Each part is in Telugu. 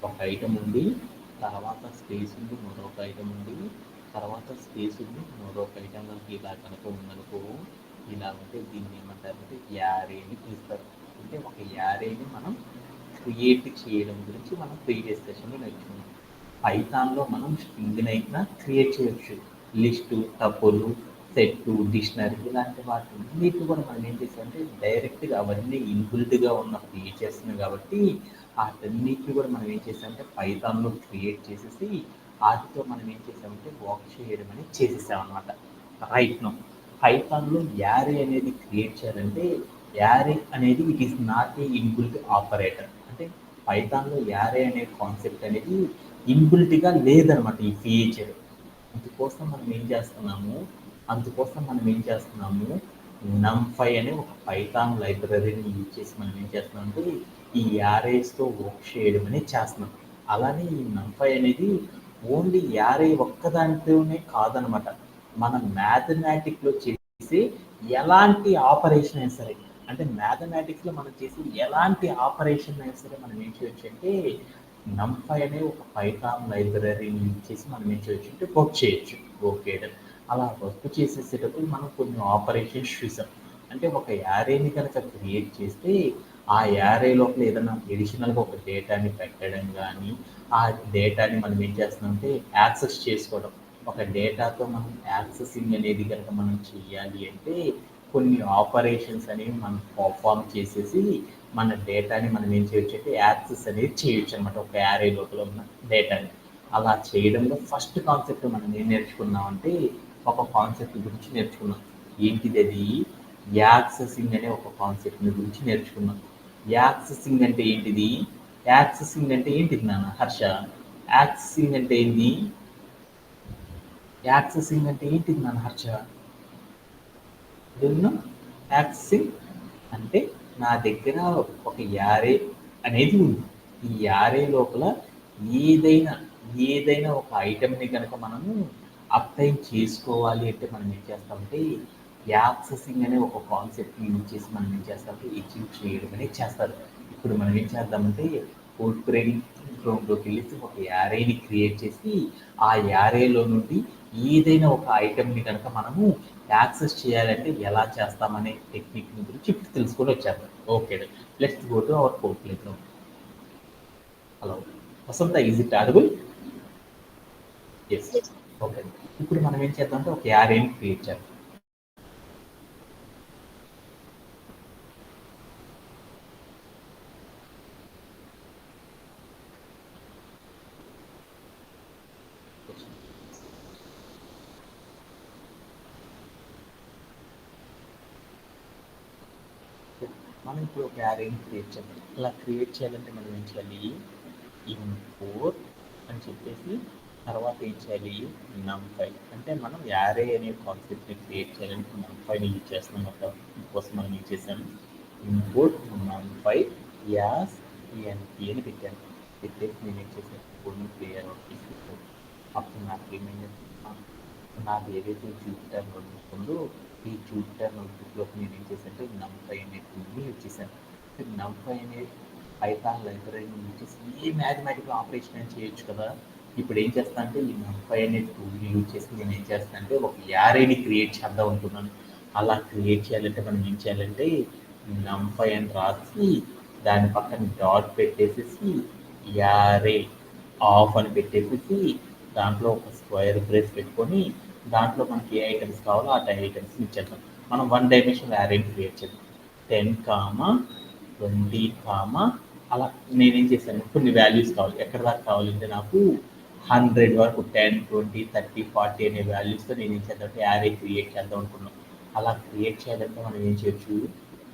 ఒక ఐటమ్ ఉండి, తర్వాత స్పేస్ ఉండి, మరొక ఐటమ్ ఉండి, తర్వాత స్పేస్ ఉండి, మరొక ఐటమ్ కనుక ఇలా కనుక ఉందనుకో, ఇలా ఉంటే దీన్ని ఏమంటారంటే యారే అని పిలుస్తారు. అంటే ఒక యారేని మనం క్రియేట్ చేయడం గురించి మనం ప్రీవియస్ సెషన్లో నేర్చుకున్నాం. పైథాన్లో మనం స్ట్రింగ్‌నైనా క్రియేట్ చేయొచ్చు. లిస్టు, టపుల్, సెట్టు, డిక్షనరీ ఇలాంటి వాటన్నిటిని కూడా మనం ఏం చేసామంటే డైరెక్ట్‌గా అవన్నీ ఇన్‌బిల్ట్‌గా ఉన్న ఫీచర్స్‌ని కాబట్టి ఆటన్నిటిని కూడా మనం ఏం చేసామంటే పైథాన్‌లో క్రియేట్ చేసేసి ఆటితో మనం ఏం చేసామంటే వర్క్ చేయడం అనేది చేసేసామనమాట. రైట్ నౌ పైథాన్‌లో యారే అనేది క్రియేట్ చేయాలంటే యారే అనేది it is not a inbuilt operator. అంటే పైథాన్‌లో యారే అనే కాన్సెప్ట్ అనేది ఇన్‌బిల్ట్‌గా లేదనమాట ఈ ఫీచర్. అందుకోసం మనం ఏం చేస్తున్నాము అందుకోసం మనం ఏం చేస్తున్నాము NumPy అనే ఒక పైథాన్ లైబ్రరీని యూజ్ చేసి మనం ఏం చేస్తున్నామంటే ఈ యారేస్తో వర్క్ చేయడం అనేది చేస్తున్నాం. అలానే ఈ NumPy అనేది ఓన్లీ యారే ఒక్కదాంట్లోనే కాదనమాట. మనం మ్యాథమెటిక్లో చేసే ఎలాంటి ఆపరేషన్ అయినా సరే, అంటే మ్యాథమెటిక్స్లో మనం చేసే ఎలాంటి ఆపరేషన్ అయినా సరే మనం ఏం చేయొచ్చు అంటే NumPy అనే ఒక పైథాన్ లైబ్రరీని యూజ్ చేసి మనం ఏం చేయొచ్చు అంటే వర్క్ చేయొచ్చు. ఓకే అలా వర్క్ చేసేసేటప్పుడు మనం కొన్ని ఆపరేషన్స్ చూసాం. అంటే ఒక యారేని కనుక క్రియేట్ చేస్తే ఆ యారే లోపల ఏదైనా ఎడిషనల్గా ఒక డేటాని పెట్టడం కానీ ఆ డేటాని మనం ఏం చేస్తున్నామంటే యాక్సెస్ చేసుకోవడం. ఒక డేటాతో మనం యాక్సెసింగ్ అనేది కనుక మనం చేయాలి అంటే కొన్ని ఆపరేషన్స్ అనేవి మనం పర్ఫామ్ చేసేసి మన డేటాని మనం ఏం చేయొచ్చు అంటే యాక్సెస్ అనేది చేయొచ్చు అనమాట ఒక యారే లోపల ఉన్న డేటాని. అలా చేయడంలో ఫస్ట్ కాన్సెప్ట్ మనం ఏం నేర్చుకున్నాం అంటే ఒక కాన్సెప్ట్ గురించి నేర్చుకున్నాం. ఏంటిది అది? యాక్సెసింగ్ అనే ఒక కాన్సెప్ట్ గురించి నేర్చుకున్నాం. యాక్సెసింగ్ అంటే ఏంటిది? యాక్సెసింగ్ అంటే ఏంటిది నాన్న హర్ష? యాక్సెసింగ్ అంటే ఏంది? యాక్సెసింగ్ అంటే ఏంటిది నాన్న హర్ష? యాక్సెసింగ్ అంటే నా దగ్గర ఒక యారే అనేది ఉంది. ఈ యారే లోపల ఏదైనా ఏదైనా ఒక ఐటెంని కనుక మనము అప్టైన్ చేసుకోవాలి అంటే మనం ఏం చేస్తామంటే యాక్సెసింగ్ అనే ఒక కాన్సెప్ట్ని యూజ్ చేసి మనం ఏం చేస్తామంటే అచీవ్ చేయడం అనేది చేస్తారు. ఇప్పుడు మనం ఏం చేద్దామంటే కోడ్ గ్రౌండ్లోకి వెళ్ళి ఒక యారేని క్రియేట్ చేసి ఆ యారేలో నుండి ఏదైనా ఒక ఐటెంని కనుక మనము యాక్సెస్ చేయాలంటే ఎలా చేస్తామనే టెక్నిక్ గురించి ఇప్పుడు తెలుసుకొని వచ్చేద్దాం. Okay let's go to our code playground. Hello Vasantha, is it audible? Yes. Okay ఇప్పుడు మనం ఏం చేద్దామంటే ఒక యారేని క్రియేట్ చేద్దాం. మనం ఇప్పుడు ఒక యారేని క్రియేట్ చేద్దాం. అలా క్రియేట్ చేయాలంటే మనం ఏం చేయాలి? ఇంపోర్ట్ అని చెప్పేసి తర్వాత ఏం చేయాలి? NumPy. అంటే మనం యారే అనే కాన్సెప్ట్ని క్రియేట్ చేయాలంటే NumPyని యూజ్ చేస్తున్నాం కదా. దీనికోసం మనం ఏం చేసాము? ఇంపోర్ట్ NumPy యాస్ ఎన్పి అని పెట్టాను. పెట్టేసి నేను ఏం చేశాను? కోడ్ని క్లియర్ అవుట్ తీసుకుంటాను. అప్పుడు నాకు ఏమైంది? నాది ఏదైతే జూపిటర్ నోట్బుక్ ఉందో ఈ జూపిటర్ నోట్బుక్లోకి నేను ఏం చేశానంటే NumPy అనే టూల్ని యూజ్ చేశాను. NumPy అనే పైథాన్ లైబ్రరీని యూజ్ చేసి ఏ మ్యాథమెటికల్ ఆపరేషన్ అని చేయొచ్చు కదా. ఇప్పుడు ఏం చేస్తాను అంటే ఈ NumPy అనే టూల్ని యూజ్ చేసి నేను ఏం చేస్తాను అంటే ఒక యారేని క్రియేట్ చేద్దాం అనుకున్నాను. అలా క్రియేట్ చేయాలంటే మనం ఏం చేయాలంటే NumPy అని రాసి దాని పక్కన డాట్ పెట్టేసేసి యారే ఆఫ్ అని పెట్టేసేసి దాంట్లో ఒక స్క్వేర్ బ్రేస్ పెట్టుకొని దాంట్లో మనకి ఏ ఐటమ్స్ కావాలో ఆ ఐటమ్స్ ఇచ్చేద్దాం. మనం 1 డైమెన్షనల్ యారేని క్రియేట్ చేద్దాం. 10, 20, అలా నేనేం చేశాను కొన్ని వాల్యూస్ కావాలి. ఎక్కడ దాకా కావాలంటే నాకు 100 వరకు 10, 20, 30, 40 అనే వాల్యూస్తో నేను ఏం చేద్దామంటే యారే క్రియేట్ చేద్దాం అనుకున్నాం. అలా క్రియేట్ చేయాలంటే మనం ఏం చేయొచ్చు?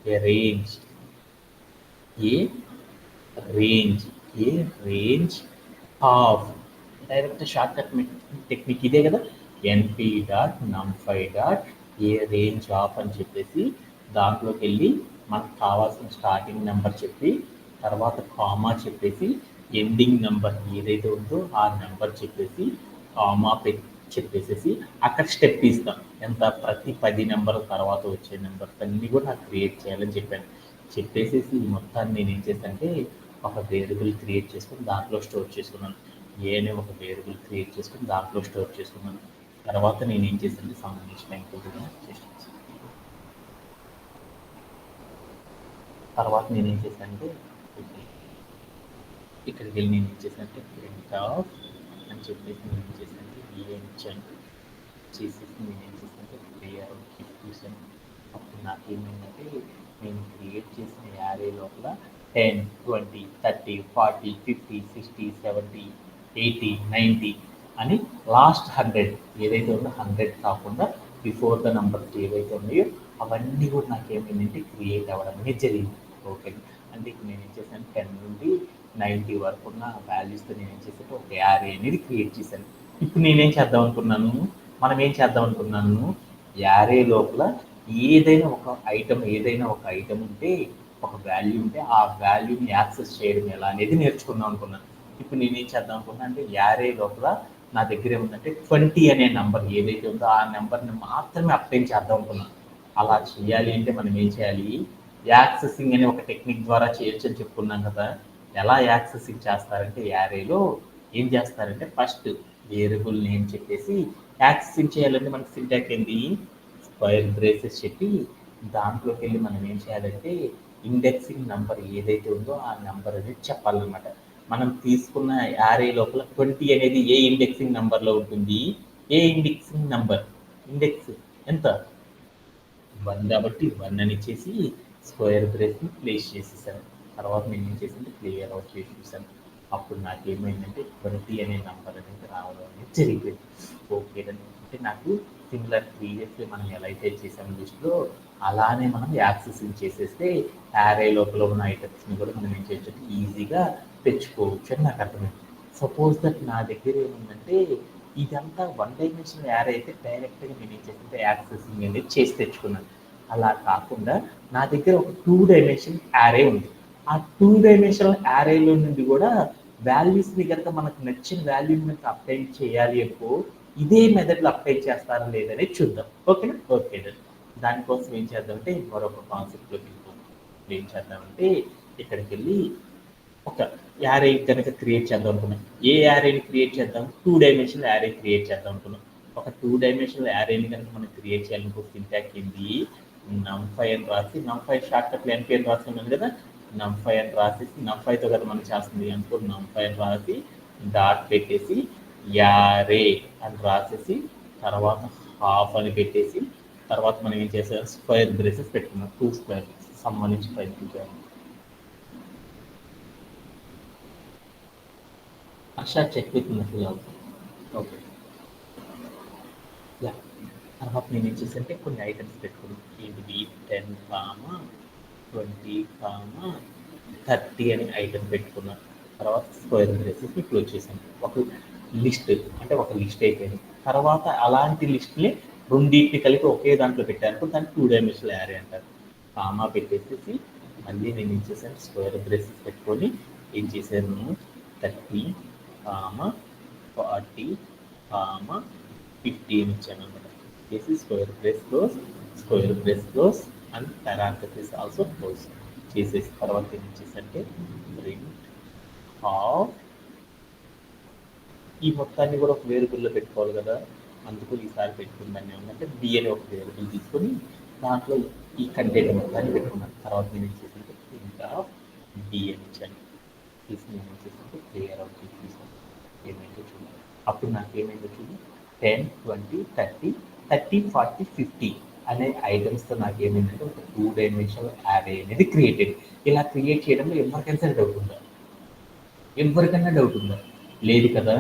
A range a range a range of direct short cut technique ఇదే కదా. NP dot NumPy dot a range of అని చెప్పేసి దాంట్లోకి వెళ్ళి మనకు కావాల్సిన స్టార్టింగ్ నెంబర్ చెప్పి తర్వాత కామా చెప్పేసి ఎండింగ్ నెంబర్ ఏదైతే ఉందో ఆ నెంబర్ చెప్పేసి కామా చెప్పేసేసి అక్కడ స్టెప్ ఇస్తాం. ఎంత? ప్రతి 10 నెంబర్ల తర్వాత వచ్చే నెంబర్స్ అన్నీ కూడా నాకు క్రియేట్ చేయాలని చెప్పాను. చెప్పేసేసి ఈ మొత్తాన్ని నేను ఏం చేశానంటే ఒక వేరియబుల్ క్రియేట్ చేసుకొని దాంట్లో స్టోర్ చేసుకున్నాను. ఏ అనే ఒక వేరియబుల్ క్రియేట్ చేసుకొని దాంట్లో స్టోర్ చేసుకున్నాను. తర్వాత నేను ఏం చేశానంటే సంబంధించిన ఇంకొకటిగా చేసాను. తర్వాత నేను ఏం చేశానంటే ఇక్కడికి వెళ్ళి నేను ఏం చేశానంటే ప్రింట్ ఆఫ్ అని చెప్పేసి నేను ఏం చేశానంటే ఏంచండి చేసేసి నేను ఏం చేశానంటే క్లియర్ చూసాను. అప్పుడు నాకేమైందంటే నేను క్రియేట్ చేసిన యారే లోపల 10, 20, 30, 40, 50, 60, 70, 80, 90 అని లాస్ట్ 100 ఏదైతే ఉందో 100 కాకుండా బిఫోర్ ద నంబర్స్ ఏవైతే ఉన్నాయో అవన్నీ కూడా నాకేమైందంటే క్రియేట్ అవ్వడం అనేది జరిగింది. ఓకే, అంటే ఇప్పుడు నేను ఏం చేశాను 10 నుండి 90 వరకు ఉన్న వాల్యూస్తో నేను ఏం చేశాను ఒక యారే అనేది క్రియేట్ చేశాను. ఇప్పుడు నేనేం చేద్దాం అనుకున్నాను, మనం ఏం చేద్దాం అనుకున్నాను, యారే లోపల ఏదైనా ఒక ఐటమ్ ఉంటే ఒక వాల్యూ ఉంటే ఆ వాల్యూని యాక్సెస్ చేయడం ఎలా అనేది నేర్చుకుందాం అనుకున్నాను. ఇప్పుడు నేనేం చేద్దాం అనుకున్నా అంటే యారే లోపల నా దగ్గర ఏముందంటే 20 అనే నెంబర్ ఏదైతే ఉందో ఆ నెంబర్ని మాత్రమే అప్డేట్ చేద్దాం అనుకున్నాను. అలా చేయాలి అంటే మనం ఏం చేయాలి, యాక్సెసింగ్ అనే ఒక టెక్నిక్ ద్వారా చేయొచ్చు అని చెప్పుకున్నాం కదా. ఎలా యాక్సెసింగ్ చేస్తారంటే యారేలో ఏం చేస్తారంటే ఫస్ట్ వేరియబుల్ నేమ్ చెప్పేసి యాక్సెసింగ్ చేయాలంటే మనకి సింటాక్స్ ఏంటి, స్క్వేర్ బ్రేసెస్ చెప్పి దాంట్లోకి వెళ్ళి మనం ఏం చేయాలంటే ఇండెక్సింగ్ నెంబర్ ఏదైతే ఉందో ఆ నెంబర్ అనేది చెప్పాలన్నమాట. మనం తీసుకున్న యారే లోపల 20 అనేది ఏ ఇండెక్సింగ్ నెంబర్లో ఉంటుంది, ఏ ఇండెక్సింగ్ నెంబర్ ఇండెక్స్ ఎంత 1 కాబట్టి 1 అని ఇచ్చేసి స్క్వేర్ బ్రేస్ని ప్లేస్ చేసేసాను. తర్వాత నేను ఏం చేసింది క్లియర్ అవుట్ చేసి చూసాను. అప్పుడు నాకేమైందంటే 20 అనే నెంబర్ అనేది రావడం అనేది జరిగిపోయింది. ఓకే అంటే నాకు సిమిలర్ ప్రీవియస్లీ మనం ఎలా అయితే చేసాము లిస్ట్లో అలానే మనం యాక్సెసింగ్ చేసేస్తే యారే లోపల ఉన్న ఐటమ్స్ని కూడా మనం ఏం చేయొచ్చు ఈజీగా తెచ్చుకోవచ్చు అని నాకు అర్థమైంది. సపోజ్ దట్ నా దగ్గర ఏముందంటే ఇదంతా 1 డైమెన్షనల్ యారే అయితే డైరెక్ట్గా నేను ఏం చేస్తుంటే యాక్సెసింగ్ అనేది చేసి తెచ్చుకున్నాను. అలా కాకుండా నా దగ్గర ఒక 2 డైమెన్షనల్ యారే ఉంది. ఆ 2 డైమెన్షనల్ యారేలో నుండి కూడా వాల్యూస్ని కనుక మనకు నచ్చిన వాల్యూని మనకు అప్లై చేయాలి అనుకో ఇదే మెథడ్లో అప్లై చేస్తారా లేదని చూద్దాం. ఓకేనా? ఓకే, దానికోసం ఏం చేద్దామంటే మరొక కాన్సెప్ట్లోకి వెళ్ళిపోతాం. ఏం చేద్దామంటే ఇక్కడికి వెళ్ళి ఒక యారే కనుక క్రియేట్ చేద్దాం అనుకున్నాం. ఏ యారేని క్రియేట్ చేద్దాం, 2 డైమెన్షనల్ యారే క్రియేట్ చేద్దాం అనుకున్నాం. ఒక 2 డైమెన్షనల్ యారేని కనుక మనం క్రియేట్ చేయాలనుకో సింటాక్స్ ఏంది, numpy అని రాసి numpy షార్ట్ కట్లో np అని రాస్తున్నాం కదా, numpy అని రాసేసి numpyతో కదా మనం చేస్తుంది అనుకో numpy అని రాసి డాట్ పెట్టేసి యారే అని రాసేసి తర్వాత హాఫ్ అని పెట్టేసి తర్వాత మనం ఏం చేసాం స్క్వేర్ బ్రేసెస్ పెట్టుకున్నాం. 2 స్క్వేర్ సంబంధించి ప్రయత్నించాము. అక్షా చెక్ విత్ మెసేజ్ అవుతుంది. ఓకే, యా తర్వాత నేను ఏం చేశానంటే కొన్ని ఐటమ్స్ పెట్టుకున్నాను. ఇది 10, 20, 30 అనే ఐటమ్ పెట్టుకున్నాను. తర్వాత స్క్వేర్ బ్రేసెస్ని క్లోజ్ చేశాను. ఒక లిస్ట్ అంటే ఒక లిస్ట్ అయిపోయింది. తర్వాత అలాంటి లిస్ట్ని రెండింటిని కలిపి ఒకే దాంట్లో పెట్టాను, దాన్ని 2 డైమెన్షనల్ యారే అంటారు. కామా పెట్టేసేసి మళ్ళీ నేను ఏం చేశాను స్క్వేర్ బ్రేసెస్ పెట్టుకొని ఏం చేశాను 30, 40, 50 అని ఇచ్చాను అనమాట. చేసి square brace close and parenthesis also close చేసేసి తర్వాత ఏం చేశానంటే ప్రింట్ ఆఫ్ ఈ మొత్తాన్ని కూడా ఒక వేరియబుల్లో పెట్టుకోవాలి కదా, అందుకు ఈసారి పెట్టుకుందాన్ని ఏమంటే బి అనే ఒక వేరియబుల్ తీసుకొని దాంట్లో ఈ కంటెంట్ మొత్తాన్ని పెట్టుకున్నాను. తర్వాత నేను ఏం చేశానంటే ప్రింట్ ఆఫ్ బి అని ఇచ్చాను. తీసి నేను ఏం చేశానంటే క్లియర్ అవుట్ చేసి తీసాను. ఏమైందో చూడాలి. అప్పుడు నాకు ఏమైందో చూడండి 10, 20, 30, 40, 50 అనే ఐటమ్స్తో నాకు ఏమైందంటే ఒక 2 డైమెన్షనల్ యారే అనేది క్రియేటెడ్. ఇలా క్రియేట్ చేయడంలో ఎవరికైనా డౌట్ ఉందా? లేదు కదా.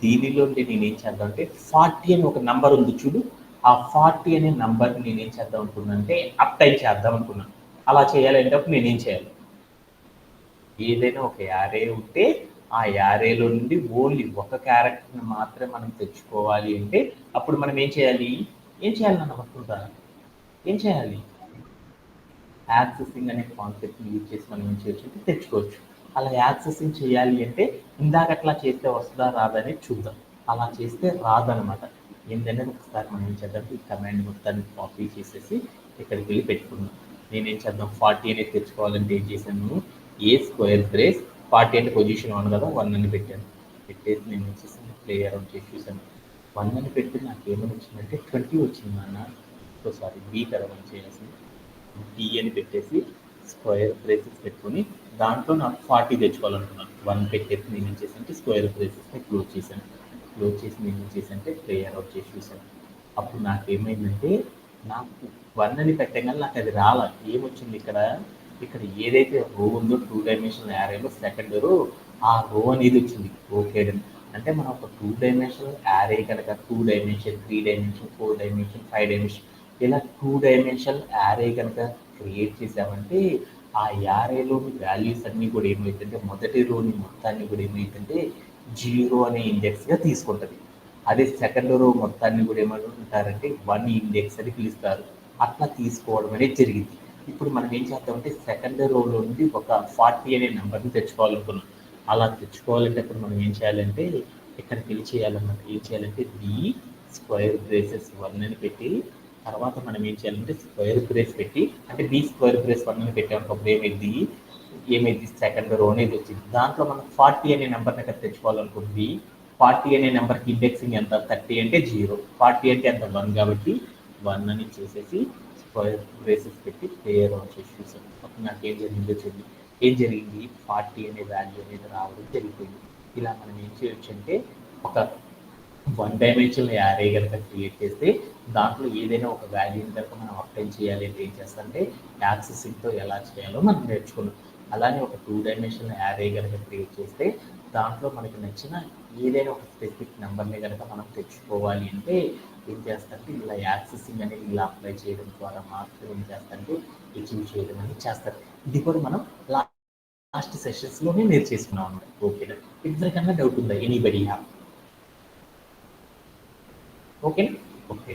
దీనిలో నేనేం చేద్దాం అంటే 40 అని ఒక నంబర్ ఉంది చూడు, ఆ 40 అనే నంబర్ని నేనేం చేద్దాం అనుకున్నానంటే అప్టైల్ చేద్దాం అనుకున్నాను. అలా చేయాలంటే అప్పుడు నేనేం చేయాలి, ఏదైనా ఒక యారే ఉంటే ఆ యారేలో నుండి ఓన్లీ ఒక క్యారెక్టర్ని మాత్రమే మనం తెచ్చుకోవాలి అంటే అప్పుడు మనం ఏం చేయాలి నన్ను పట్టుకుంటా ఏం చేయాలి, యాక్సెసింగ్ అనే కాన్సెప్ట్ని యూజ్ చేసి మనం ఏం చేయొచ్చు అంటే తెచ్చుకోవచ్చు. అలా యాక్సెసింగ్ చేయాలి అంటే ఇందాక అట్లా చేస్తే వస్తుందా రాదని చూద్దాం. అలా చేస్తే రాదనమాట. ఏంటంటే ఒకసారి మనం ఏం చేద్దాం ఈ కమాండ్ మొత్తాన్ని కాపీ చేసేసి ఇక్కడికి వెళ్ళి పెట్టుకున్నాం. నేనేం చేద్దాం 40 అనేది తెచ్చుకోవాలంటే ఏం చేశాను ఏ స్క్వేర్ బ్రేస్ 40 అంటే పొజిషన్ 1 కదా, 1 అని పెట్టాను. పెట్టేసి నేను వచ్చేసి ప్లే అరౌండ్ చేసి చూసాను. 1 అని పెడితే నాకు ఏమని వచ్చిందంటే 20 వచ్చింది నాన్న. సో సారీ, బీ కదా మనం చేయాల్సింది. బీ అని పెట్టేసి స్క్వేర్ బ్రేసెస్ పెట్టుకొని దాంట్లో నాకు 40 తెచ్చుకోవాలనుకున్నాను. 1 పెట్టేసి నేను ఏం చేశానంటే స్క్వేర్ బ్రేసెస్ని క్లోజ్ చేశాను. క్లోజ్ చేసి నేను ఏం చేశానంటే ప్లే అరౌట్ చేసి చూశాను. అప్పుడు నాకు ఏమైందంటే నాకు 1 అని పెట్టగానే నాకు అది రాల. ఏమొచ్చింది ఇక్కడ, ఇక్కడ ఏదైతే రో ఉందో 2 డైమెన్షనల్ యారేలో సెకండ్ రో, ఆ రో అనేది వచ్చింది. ఓకే అంటే మనం ఒక 2 డైమెన్షనల్ యారే కనుక 2 డైమెన్షన్, 3 డైమెన్షన్, 4 డైమెన్షన్, 5 డైమెన్షన్ ఇలా 2 డైమెన్షనల్ యారే కనుక క్రియేట్ చేసామంటే ఆ యారేలోని వాల్యూస్ అన్నీ కూడా ఏమవుతుందంటే మొదటి రోని మొత్తాన్ని కూడా ఏమవుతుందంటే 0 అనే ఇండెక్స్గా తీసుకుంటుంది. అదే సెకండ్ రో మొత్తాన్ని కూడా ఏమంటారంటే 1 ఇండెక్స్ అని పిలుస్తారు. అట్లా తీసుకోవడం అనేది జరిగింది. ఇప్పుడు మనం ఏం చేద్దామంటే సెకండ్ రోలో నుండి ఒక 40 అనే నెంబర్ని తెచ్చుకోవాలనుకున్నాం. అలా తెచ్చుకోవాలంటే ఇప్పుడు మనం ఏం చేయాలంటే ఇక్కడికి వెళ్ళి చేయాలన్నమాట. ఏం చేయాలంటే బి స్క్వేర్ బ్రేసెస్ 1 అని పెట్టి తర్వాత మనం ఏం చేయాలంటే స్క్వేర్ బ్రేస్ పెట్టి, అంటే బి స్క్వేర్ బ్రేస్ 1 అని పెట్టామనుకోప్పుడు ఏమైంది సెకండ్ రో అనేది వచ్చింది. దాంట్లో మనం 40 అనే నెంబర్ని అక్కడ తెచ్చుకోవాలనుకుంది. 40 అనే నెంబర్కి ఇండెక్సింగ్ ఎంత, 30 అంటే 0, 40 అంటే ఎంత 1 కాబట్టి 1 అని చేసేసి స్క్వేర్ బ్రేసెస్ పెట్టి ప్లే అరౌండ్ చేసి చూసాను. అప్పుడు నాకు ఏం జరిగిందో చూడండి. ఏం జరిగింది, 40 అనే వాల్యూ అనేది రావడం జరిగిపోయింది. ఇలా మనం ఏం చేయొచ్చు అంటే ఒక 1 డైమెన్షనల్ యారే కనుక క్రియేట్ చేస్తే దాంట్లో ఏదైనా ఒక వాల్యూని కనుక మనం అప్లై చేయాలి అంటే ఏం చేస్తామంటే యాక్సెసింగ్తో ఎలా చేయాలో మనం నేర్చుకున్నాం. అలానే ఒక 2 డైమెన్షనల్ యారే కనుక క్రియేట్ చేస్తే దాంట్లో మనకి నచ్చిన ఏదైనా ఒక స్పెసిఫిక్ నెంబర్ని కనుక మనం తెచ్చుకోవాలి అంటే ఏం చేస్తారంటే ఇలా యాక్సెసింగ్ అనేది ఇలా అప్లై చేయడం ద్వారా మాత్రం ఏం చేస్తారంటే అచీవ్ చేయడం అనేది చేస్తారు. ఇది కూడా మనం లాస్ట్ సెషన్స్లోనే నేర్చేసుకున్నాం అన్నమాట. ఓకేనా, ఎవరికన్నా డౌట్ ఉందా, ఎనీబడి హ్యావ్? ఓకేనా, ఓకే.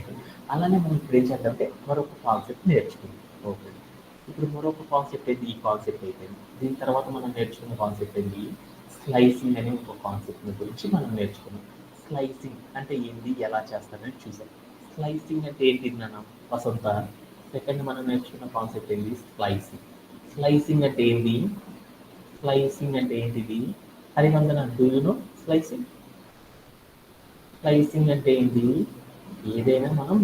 అలానే మనం ఇప్పుడు ఏం చేద్దామంటే మరొక కాన్సెప్ట్ నేర్చుకుందాం. ఓకే, ఇప్పుడు మరొక కాన్సెప్ట్ ఏంటి, ఈ కాన్సెప్ట్ అయిపోయింది. దీని తర్వాత మనం నేర్చుకున్న కాన్సెప్ట్ ఏంటి, స్లైసింగ్ అనే ఒక కాన్సెప్ట్ గురించి మనం నేర్చుకున్నాం. స్లైసింగ్ అంటే ఏంటి, ఎలా చేస్తారని చూసాం. స్లైసింగ్ అంటే ఏంటి నాన్న వసంత? సెకండ్ మనం నేర్చుకున్న కాన్సెప్ట్ ఏంటి, స్లైసింగ్. స్లైసింగ్ అంటే ఏంటి, స్లైసింగ్ అంటే ఏంటిది Harivandana, do you know slicing? Slicing అంటే ఏంటి, ఏదైనా మనం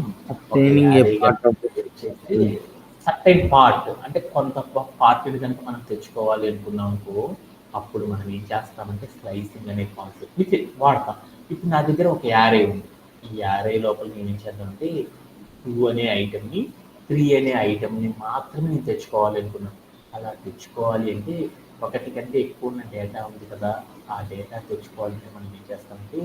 సర్టైన్ పార్ట్ అంటే కొంత పార్ట్ని కనుక మనం తెచ్చుకోవాలి అనుకున్నాం అనుకో, అప్పుడు మనం ఏం చేస్తామంటే స్లైసింగ్ అనే కాన్సెప్ట్ని వాడతాం. ఇప్పుడు నా దగ్గర ఒక యారే ఉంది. ఈ యారే లోపల నేను ఏం చేద్దామంటే 2 అనే ఐటమ్ని 3 అనే ఐటమ్ని మాత్రమే నేను తెచ్చుకోవాలి అనుకున్నాను. అలా తెచ్చుకోవాలి అంటే ఒకటి కంటే ఎక్కువ ఉన్న డేటా ఉంది కదా, ఆ డేటా తెచ్చుకోవాలంటే మనం ఏం చేస్తామంటే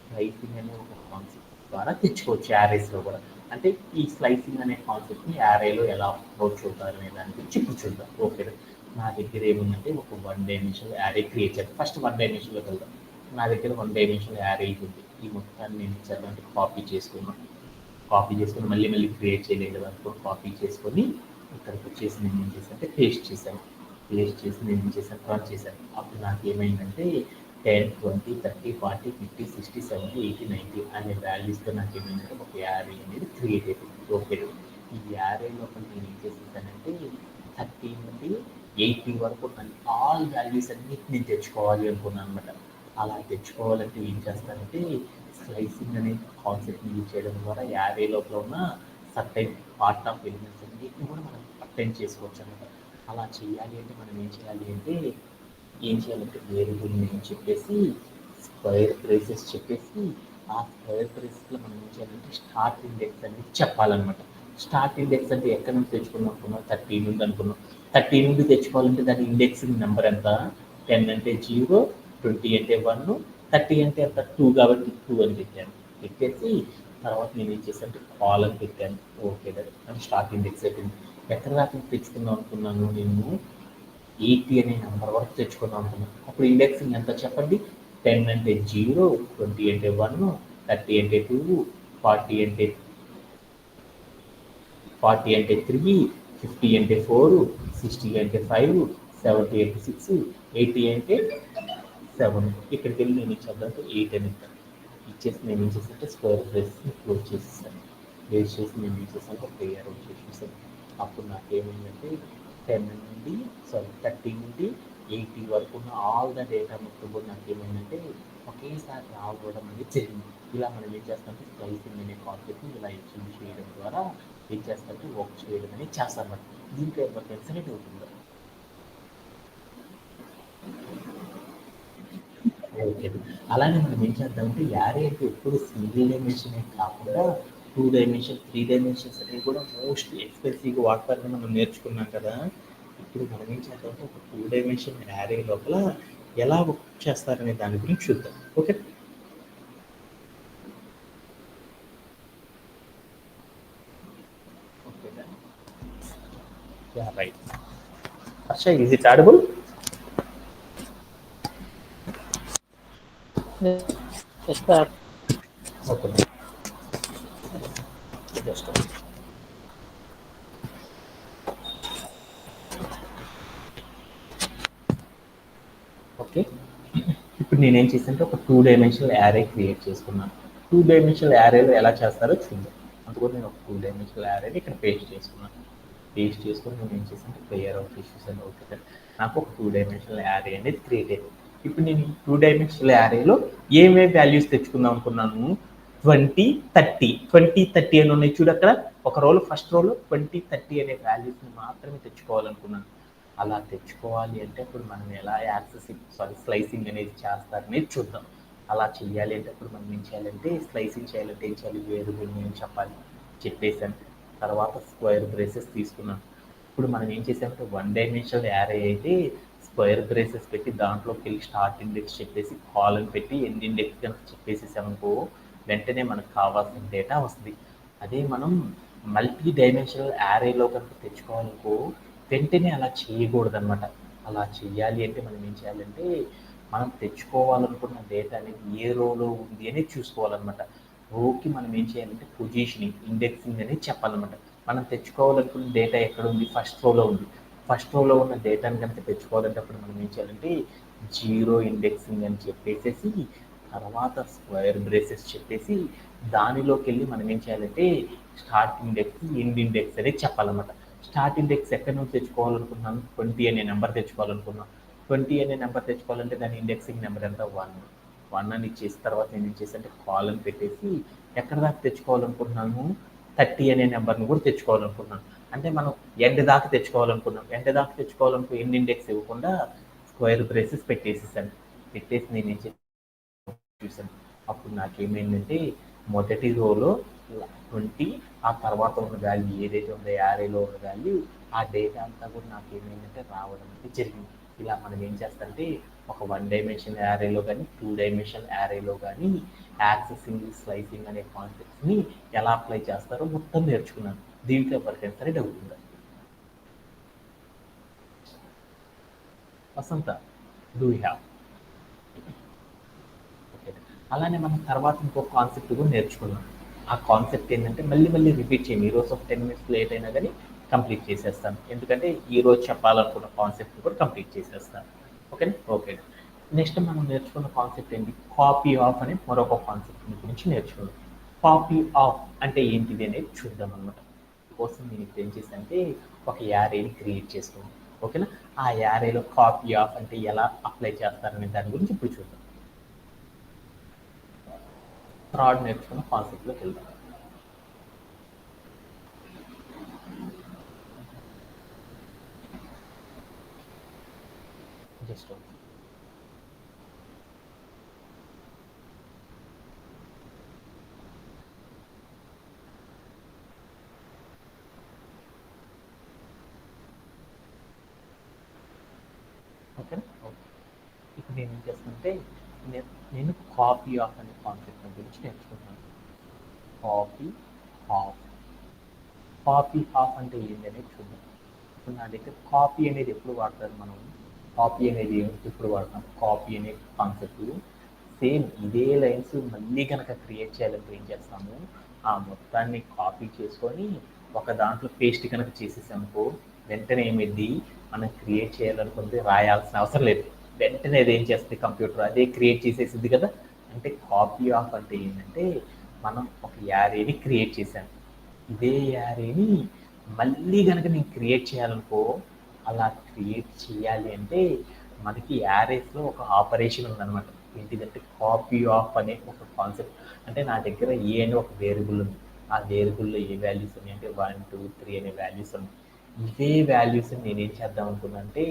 స్లైసింగ్ అనే ఒక కాన్సెప్ట్ ద్వారా తెచ్చుకోవచ్చు యారేస్లో కూడా. అంటే ఈ స్లైసింగ్ అనే కాన్సెప్ట్ని యారేలో ఎలా అప్రోచ్ అవుతారు అనే దాని గురించి ఇప్పుడు చూద్దాం. ఓకే, నా దగ్గర ఏముందంటే ఒక 1 డైమెన్షనల్ యారే క్రియేట్ చేయాలి. ఫస్ట్ 1 డైమెన్షన్లోకి వెళ్దాం. నా దగ్గర 1 డైమెన్షనల్ యారే ఉంది. ఈ మొత్తాన్ని నేను ఇచ్చానంటే కాపీ చేసుకుని మళ్ళీ క్రియేట్ చేయలేదు కదా, అనుకో కాపీ చేసుకొని ఇక్కడికి వచ్చేసి నేను ఏం చేశానంటే పేస్ట్ చేసి నేను ఏం చేశాను, రన్ చేశాను. అప్పుడు నాకు ఏమైందంటే 10, 20, 30, 40, 50, 60, 70, 80, 90 అనే వాల్యూస్తో నాకు ఏమైందంటే ఒక యారే అనేది క్రియేట్ అయిపోయింది. ఓకే, ఈ యారే లోపల నేను ఏం చేసేసానంటే 30 నుండి 80 వరకు ఆల్ వాల్యూస్ అన్నిటి నేను తెచ్చుకోవాలి అనుకున్నాను అనమాట. అలా తెచ్చుకోవాలంటే ఏం చేస్తానంటే స్లైసింగ్ అనే కాన్సెప్ట్ని యూజ్ చేయడం ద్వారా యారే లోపల ఉన్న సర్టైన్ పార్ట్ ఆఫ్ ఎలిమెంట్స్ అన్నిటిని కూడా మనం అటెండ్ చేసుకోవచ్చు అనమాట. అలా చేయాలి అంటే మనం ఏం చేయాలంటే వేరియబుల్ నేమ్ చెప్పేసి స్క్వేర్ బ్రేసెస్ చెప్పేసి ఆ స్క్వేర్ బ్రేసెస్లో మనం ఏం చేయాలంటే స్టార్ట్ ఇండెక్స్ అనేది చెప్పాలన్నమాట. స్టార్ట్ ఇండెక్స్ అంటే ఎక్కడి నుంచి తెచ్చుకుందాం అనుకున్నాం, 30 నుండి అనుకున్నాం. 30 నుండి తెచ్చుకోవాలంటే దాని ఇండెక్సింగ్ నెంబర్ ఎంత, 10 అంటే 0, 20 అంటే 1, 30 అంటే ఎంత 2 కాబట్టి 2 అని పెట్టేసి తర్వాత నేను ఏం చేశానంటే కాల్ అని పెట్టాను. ఓకే, అంటే స్టార్ట్ ఇండెక్స్ అయిపోయింది. ఎక్కడ దాకా తెచ్చుకుందాం అనుకున్నాను నేను, 80 అనే నెంబర్ వరకు తెచ్చుకుందాం అనుకున్నాను. అప్పుడు ఇండెక్సింగ్ ఎంత చెప్పండి, 10 అంటే 0, 20 అంటే 1, 30 అంటే 2, 40 అంటే 3, 50 అంటే 4, 60 అంటే 5, 70 అంటే 6, 80 అంటే 7. ఇక్కడికి వెళ్ళి నేను ఇచ్చేద్దాంటే 8 అని ఇచ్చేసి నేను ఏం చేశానంటే స్క్వేర్ బ్రేస్ని క్లోజ్ చేసేసాను. క్లోజ్ చేసి నేను ఏం చేశాను ప్లే అరౌండ్ చేసేసాను. అప్పుడు నాకేమైందంటే 30 నుండి 80 వరకు ఉన్న ఆల్ ద డేటా మొత్తం కూడా నాకు ఏమైందంటే ఒకేసారి రావడం అనేది జరిగింది. ఇలా మనం ఏం చేస్తామంటే స్లైసింగ్ అనే కాన్సెప్ట్ని ఇలా ఎక్స్టెండ్ చేయడం ద్వారా ఏం చేస్తామంటే వర్క్ చేయడం అనేది చేస్తామన్నమాట. దీంట్లో ఎవరికి ఎక్సలెంట్ అవుతుంది. ఓకే. అలానే మనం ఏం చేద్దామంటే యారే అంటే ఎప్పుడు సింగిల్ డైమెన్షనే కాకుండా 2 డైమెన్షన్, 3 డైమెన్షన్స్ అనేవి కూడా మోస్ట్ ఎక్స్‌పెన్సివ్‌గా వాడతారని మనం నేర్చుకున్నాం కదా! ఇప్పుడు మనం ఏం చేద్దామంటే ఒక 2 డైమెన్షన్ యారే లోపల ఎలా వర్క్ చేస్తారనే దాని గురించి చూద్దాం. Okay. Okay. Yeah! Right. Harsha, is it audible? Yes, sir. Okay. Just okay. ఇప్పుడు నేనేం చేశానంటే ఒక 2 డైమెన్షనల్ యారే క్రియేట్ చేసుకున్నాను. 2 డైమెన్షనల్ యారేలో ఎలా చేస్తారో చూద్దాం. అందుకని నేను ఒక 2 డైమెన్షనల్ యారేని ఇక్కడ పేస్ట్ చేసుకున్నాను. పేస్ట్ చేసుకొని నేను ఏం చేశానంటే ప్లేయర్ ఆఫ్ ఇష్యూస్ అని ఓకే. నాకు ఒక 2 డైమెన్షనల్ యారే అనేది క్రియేట్ అయింది. ఇప్పుడు నేను 2 డైమెన్షనల్ యారేలో ఏమేమి వాల్యూస్ తెచ్చుకుందాం అనుకున్నాను? 20, 30. 20, 30 అని ఉన్నాయి చూడు అక్కడ. ఒక రోలో ఫస్ట్ రోలో 20, 30 అనే వాల్యూస్ని మాత్రమే తెచ్చుకోవాలనుకున్నాను. అలా తెచ్చుకోవాలి అంటే ఇప్పుడు మనం ఎలా స్లైసింగ్ అనేది చేస్తారనేది చూద్దాం. అలా చేయాలి అంటే ఇప్పుడు మనం ఏం చేయాలంటే స్లైసింగ్ చేయాలంటే ఏం చేయాలి, వేరియబుల్ నేమ్ చెప్పాలి, చెప్పేసాను. తర్వాత స్క్వేర్ బ్రేసెస్ తీసుకున్నాను. ఇప్పుడు మనం ఏం చేసామంటే 1 డైమెన్షనల్ యారే అయితే స్క్వేర్ బ్రేసెస్ పెట్టి దాంట్లోకి వెళ్ళి స్టార్ట్ ఇండెక్స్ చెప్పేసి కాలన్ పెట్టి ఎండ్ ఇండెక్స్ కనుక చెప్పేసేసామనుకో వెంటనే మనకు కావాల్సిన డేటా వస్తుంది. అదే మనం మల్టీ డైమెన్షనల్ యారేలో కనుక తెచ్చుకోవాలనుకో వెంటనే అలా చేయకూడదు అనమాట. అలా చేయాలి అంటే మనం ఏం చేయాలంటే మనం తెచ్చుకోవాలనుకున్న డేటా అనేది ఏ రోలో ఉంది అనేది చూసుకోవాలన్నమాట. రోకి మనం ఏం చేయాలంటే పొజిషనింగ్, ఇండెక్సింగ్ అనేది చెప్పాలన్నమాట. మనం తెచ్చుకోవాలనుకున్న డేటా ఎక్కడ ఉంది? ఫస్ట్ రోలో ఉంది. ఫస్ట్ రోలో ఉన్న డేటాని కనుక తెచ్చుకోవాలంటే అప్పుడు మనం ఏం చేయాలంటే జీరో ఇండెక్సింగ్ అని చెప్పేసేసి తర్వాత స్క్వేర్ బ్రేసెస్ చెప్పేసి దానిలోకి వెళ్ళి మనం ఏం చేయాలంటే స్టార్ట్ ఇండెక్స్, ఎండ్ ఇండెక్స్ అనేది చెప్పాలన్నమాట. స్టార్ట్ ఇండెక్స్ ఎక్కడి నుంచి తెచ్చుకోవాలనుకున్నాను? 20 అనే నెంబర్ తెచ్చుకోవాలనుకున్నాను. 20 అనే నెంబర్ తెచ్చుకోవాలంటే దాని ఇండెక్సింగ్ నెంబర్ ఎంత? 1. 1 అని ఇచ్చేసిన తర్వాత నేను ఇచ్చేసంటే కాలన్ పెట్టేసి ఎక్కడ దాకా తెచ్చుకోవాలనుకుంటున్నాను? 30 అనే నెంబర్ని కూడా తెచ్చుకోవాలనుకున్నాను. అంటే మనం ఎండ్ దాకా తెచ్చుకోవాలనుకున్నాం. ఎండ్ దాకా తెచ్చుకోవాలనుకో ఎండ్ ఇండెక్స్ ఇవ్వకుండా స్క్వేర్ బ్రేసెస్ పెట్టేసేసాను. పెట్టేసి నేను ఏం చూసాను. అప్పుడు నాకేమైందంటే మొదటి రోలో 20, ఆ తర్వాత ఉన్న వాల్యూ ఏదైతే ఉందో యారేలో ఉన్న వాల్యూ ఆ డేటా అంతా కూడా నాకేమైందంటే రావడం అనేది జరిగింది. ఇలా మనం ఏం చేస్తామంటే ఒక 1 డైమెన్షన్ యారేలో కానీ 2 డైమెన్షన్ యారేలో కానీ యాక్సెసింగ్, స్లైసింగ్ అనే కాన్సెప్ట్స్ని ఎలా అప్లై చేస్తారో మొత్తం నేర్చుకున్నాను. దీంట్లో ఎవరికైనా సరే డౌట్ ఉందా? వసంత, డూ యూ హ్యావ్? అలానే మనం తర్వాత ఇంకొక కాన్సెప్ట్ కూడా నేర్చుకున్నాం. ఆ కాన్సెప్ట్ ఏంటంటే మళ్ళీ మళ్ళీ రిపీట్ చేయండి. ఈరోజు ఒక 10 మినిట్స్ లేట్ అయినా కానీ కంప్లీట్ చేసేస్తాను. ఎందుకంటే ఈరోజు చెప్పాలనుకున్న కాన్సెప్ట్ కూడా కంప్లీట్ చేసేస్తాను. ఓకేనా? ఓకే. నెక్స్ట్ మనం నేర్చుకున్న కాన్సెప్ట్ ఏంటి? కాపీ ఆఫ్ అనే మరొక కాన్సెప్ట్ గురించి నేర్చుకున్నాం. కాపీ ఆఫ్ అంటే ఏంటిది అనేది చూద్దాం అనమాట. కోసం నేను ఇప్పుడు ఏం చేశానంటే ఒక యారేని క్రియేట్ చేసుకున్నాను. ఓకేనా? ఆ యారేలో కాపీ ఆఫ్ అంటే ఎలా అప్లై చేస్తారనే దాని గురించి ఇప్పుడు చూద్దాం. థర్డ్ నేర్చుకున్న కాన్సెప్ట్లోకి వెళ్దాం. జస్ట్ ఓకేనా? ఓకే. ఇప్పుడు నేను ఏం చేస్తానంటే నేను కాపీ ఆఫ్ అనే కాన్సెప్ట్ గురించి నేర్చుకుంటున్నాను. Copy of. కాపీ ఆఫ్ అంటే ఏంటి అనేది చూద్దాం. ఇప్పుడు నా దగ్గర కాపీ అనేది ఎప్పుడు వాడతారు మనం? కాపీ అనేది ఎప్పుడు వాడతాం? కాపీ అనే కాన్సెప్ట్ సేమ్ ఇదే లైన్స్ మళ్ళీ కనుక క్రియేట్ చేయాలంటే ఏం చేస్తాము? ఆ మొత్తాన్ని కాపీ చేసుకొని ఒక దాంట్లో పేస్ట్ కనుక చేసేసామనుకో వెంటనే ఏమైంది, మనం క్రియేట్ చేయాలనుకుంటే రాయాల్సిన అవసరం లేదు. వెంటనే అది ఏం చేస్తుంది? కంప్యూటర్ అదే క్రియేట్ చేసేసింది కదా. అంటే కాపీ ఆఫ్ అంటే ఏంటంటే మనం ఒక యారేని క్రియేట్ చేశాను. ఇదే యారేని మళ్ళీ కనుక నేను క్రియేట్ చేయాలనుకో అలా క్రియేట్ చేయాలి అంటే మనకి యారేస్లో ఒక ఆపరేషన్ ఉందన్నమాట. ఏంటిదంటే కాపీ ఆఫ్ అనే ఒక కాన్సెప్ట్. అంటే నా దగ్గర ఏ అనే ఒక వేరియబుల్ ఉంది. ఆ వేరియబుల్లో ఏ వాల్యూస్ ఉన్నాయి అంటే 1, 2, 3 అనే వాల్యూస్ ఉన్నాయి. ఇవే వాల్యూస్ నేనేం చేద్దాం అనుకున్నా అంటే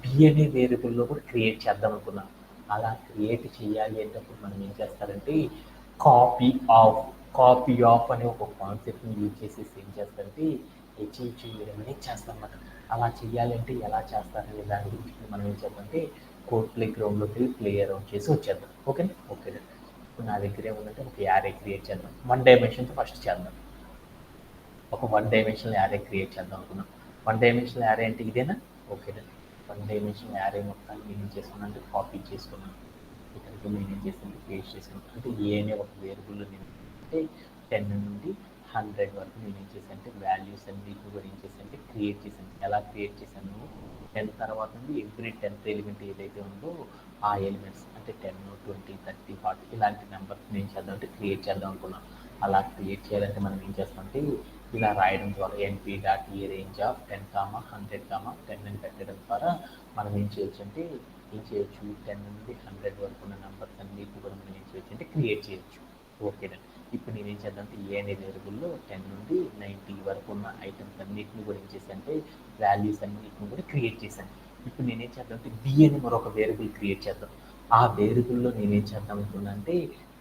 బి అనే వేరియబుల్లో కూడా క్రియేట్ చేద్దాం అనుకున్నా. అలా క్రియేట్ చేయాలి అంటే అప్పుడు మనం ఏం చేస్తారంటే కాపీ ఆఫ్ కాపీ ఆఫ్ అనే ఒక కాన్సెప్ట్ని యూజ్ చేసేసి ఏం చేస్తారంటే అచీవ్ చేయడం అనేది చేస్తామన్నమాట. అలా చేయాలంటే ఎలా చేస్తారనే దాని గురించి ఇప్పుడు మనం ఏం చేద్దామంటే కోడ్ ప్లే గ్రౌండ్లోకి వెళ్ళి ప్లే అరౌండ్ చేసి వచ్చేద్దాం. ఓకేనా? ఓకే. ఇప్పుడు నా దగ్గర ఏముందంటే ఒక యారే క్రియేట్ చేద్దాం. 1 డైమెన్షన్తో ఫస్ట్ చేద్దాం. ఒక 1 డైమెన్షనల్ యారే క్రియేట్ చేద్దాం అనుకున్నాం. 1 డైమెన్షనల్ యారే అంటే ఇదేనా? ఓకే. 1 డైమెన్షనల్ యారే మొత్తాన్ని నేను ఏం చేసుకున్నాను అంటే కాపీ చేసుకున్నాను. ఇక్కడికి నేను ఏం చేస్తాను పేస్ట్ చేసుకున్నాను. అంటే ఏ అనే ఒక వేరియబుల్లో నేను అంటే 10 నుండి 100 వరకు నేను ఏం చేశాను అంటే వాల్యూస్ అన్నిటిని కూడా ఏం చేశాను అంటే క్రియేట్ చేశాను. ఎలా క్రియేట్ చేశాను? 10 తర్వాత నుండి ఎవ్రీ 10th ఎలిమెంట్ ఏదైతే ఉందో ఆ ఎలిమెంట్స్ అంటే 10, 20, 30, 40 ఇలాంటి నెంబర్స్ నేను చేద్దాం అంటే క్రియేట్ చేద్దాం అనుకున్నాను. అలా క్రియేట్ చేయాలంటే మనం ఏం చేస్తామంటే ఇలా రాయడం ద్వారా NP dot a range of 10, 100, 10 అని పెట్టడం ద్వారా మనం ఏం చేయొచ్చు అంటే ఏం చేయొచ్చు 10 నుండి 100 వరకు ఉన్న నెంబర్స్ అన్నిటిని కూడా మనం ఏం చేయొచ్చు అంటే క్రియేట్ చేయొచ్చు. ఓకేనా? ఇప్పుడు నేనేం చేద్దాం అంటే ఏ అనే వేరియబుల్లో 10 నుండి 90 వరకు ఉన్న ఐటమ్స్ అన్నిటిని కూడా ఏం చేశాను అంటే వాల్యూస్ అన్నిటిని కూడా క్రియేట్ చేశాను. ఇప్పుడు నేనేం చేద్దాం అంటే బి అని మరొక వేరియబుల్ క్రియేట్ చేద్దాం. ఆ వేరియబుల్లో నేనేం చేద్దాం అనుకున్నా అంటే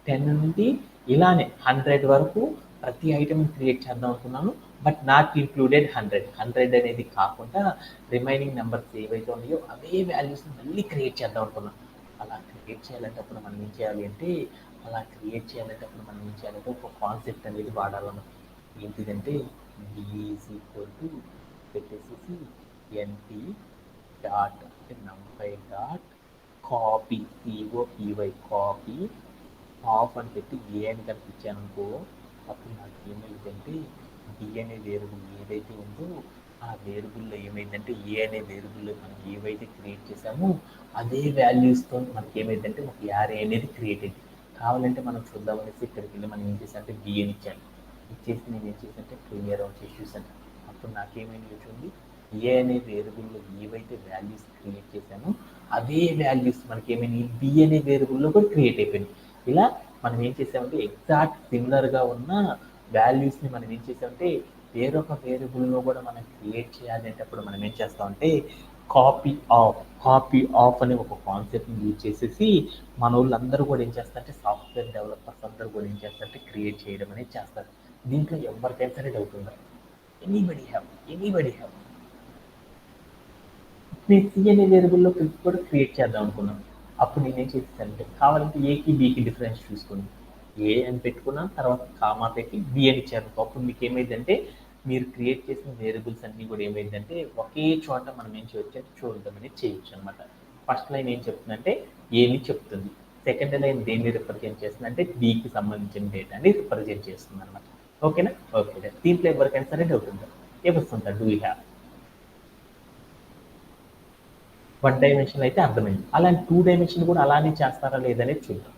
10 నుండి ఇలానే 100 వరకు ప్రతి ఐటమ్ క్రియేట్ చేద్దాం అనుకున్నాను. బట్ నాట్ ఇంక్లూడెడ్ 100 అనేది కాకుండా రిమైనింగ్ నెంబర్స్ ఏవైతే ఉన్నాయో అవే వాల్యూస్ని మళ్ళీ క్రియేట్ చేద్దాం అనుకున్నాను. అలా క్రియేట్ చేయాలంటే అప్పుడు మనం ఏం చేయాలి అంటే ఒక కాన్సెప్ట్ అనేది వాడాలన్నమాట. ఏంటిదంటే బి ఈజ్ ఈక్వల్ టు పెట్టేసేసి ఎన్పి డాట్ అంటే NumPy dot copy C O P Y copy of అని పెట్టి ఏ అని కనిపించాను అనుకో అప్పుడు నాకు ఏమైందంటే బి అనే వేరియబుల్ ఏదైతే ఉందో ఆ వేరియబుల్లో ఏమైందంటే ఏ అనే వేరియబుల్లో మనం ఏవైతే క్రియేట్ చేసామో అదే వాల్యూస్తో మనకి ఏమైందంటే ఒక యారే అనేది క్రియేట్ అయింది. కావాలంటే మనం చూద్దామనేసి ఇక్కడికి వెళ్ళి మనం ఏం చేసామంటే బి అని ఇచ్చాను. ఇచ్చేసి నేను ఏం చేశానంటే ప్లే అరౌండ్ చేసి చూసాను. అప్పుడు నాకేమైంది చూడండి ఏ అనే వేరియబుల్లో ఏవైతే వాల్యూస్ క్రియేట్ చేశామో అదే వాల్యూస్ మనకి ఏమైంది బి అనే వేరియబుల్లో కూడా క్రియేట్ అయిపోయింది. ఇలా మనం ఏం చేసామంటే ఎగ్జాక్ట్ సిమిలర్గా ఉన్న వాల్యూస్ని మనం ఏం చేసామంటే వేరొక వేరియబుల్లో కూడా మనం క్రియేట్ చేయాలి అంటే అప్పుడు మనం ఏం చేస్తామంటే కాపీ ఆఫ్ అనే ఒక కాన్సెప్ట్ని యూజ్ చేసేసి మన వాళ్ళందరూ కూడా ఏం చేస్తారంటే సాఫ్ట్వేర్ డెవలపర్స్ అందరూ కూడా ఏం చేస్తారంటే క్రియేట్ చేయడం అనేది చేస్తారు. దీంట్లో ఎవరికైనా సరే డౌట్ ఉందా? ఎనీబడి హ్యావ్ నేను సి అనే వేరియబుల్లో కూడా క్రియేట్ చేద్దాం అనుకున్నాను. అప్పుడు నేనేం చేసేసానంటే కావాలంటే ఏకి బీకి డిఫరెన్స్ చూసుకోండి. ఏ అని పెట్టుకున్నాను తర్వాత కామా పెట్టి బి అని ఇచ్చాను. అప్పుడు మీకు ఏమైందంటే మీరు క్రియేట్ చేసిన వేరియబుల్స్ అన్నీ కూడా ఏమైందంటే ఒకే చోట మనం ఏం చేయొచ్చు అంటే చూడడం అనేది చేయొచ్చు అనమాట. ఫస్ట్ లైన్ ఏం చెప్తుందంటే ఏని చెప్తుంది. సెకండ్ లైన్ దేన్ని రిప్రజెంట్ చేస్తుంది అంటే బికి సంబంధించిన డేటాని రిప్రజెంట్ చేస్తుంది అనమాట. ఓకేనా? ఓకే. దీంట్లో ఎవరికైనా సరే డౌట్ ఉందా? ఎవరుంటారు? Do you have? 1 డైమెన్షన్ అయితే అర్థమైంది. అలాంటి 2 డైమెన్షన్ కూడా అలానే చేస్తారా లేదనేది చూద్దాం.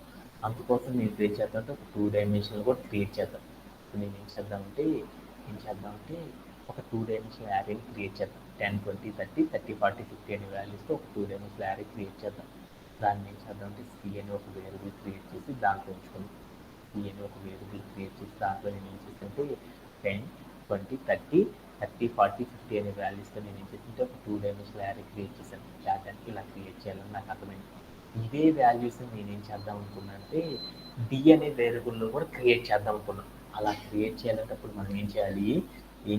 అందుకోసం నేను క్రియేట్ చేద్దామంటే ఒక 2 డైమెన్షన్ కూడా క్రియేట్ చేద్దాం. ఇప్పుడు నేను ఏం చేద్దామంటే ఒక 2 డైమెన్షనల్ యారేని క్రియేట్ చేద్దాం. 10, 20, 30, 30, 40, 50 అనే వాల్యూస్తో ఒక 2 డైమెన్షనల్ యారే క్రియేట్ చేద్దాం. దాన్ని ఏం చేద్దామంటే సి అని ఒక వేరియబుల్ క్రియేట్ చేసి దాంట్లో ఉంచుకుందాం. సి అని ఒక వేరియబుల్ క్రియేట్ చేసి దాంట్లో నేను ఏం చేస్తానంటే 10, 20, 30, 40, 50 అనే వాల్యూస్తో నేను ఏం చేస్తుంటే ఒక 2 డైమెన్షనల్ యారే క్రియేట్ చేశాను. డేటాని ఇలా క్రియేట్ చేయాలని నాకు అర్థమైంది. ఇవే వాల్యూస్ని నేనేం చేద్దాం అనుకున్నా అంటే డి అనే వేరియబుల్లో కూడా క్రియేట్ చేద్దాం అనుకున్నాను. అలా క్రియేట్ చేయాలంటే అప్పుడు మనం ఏం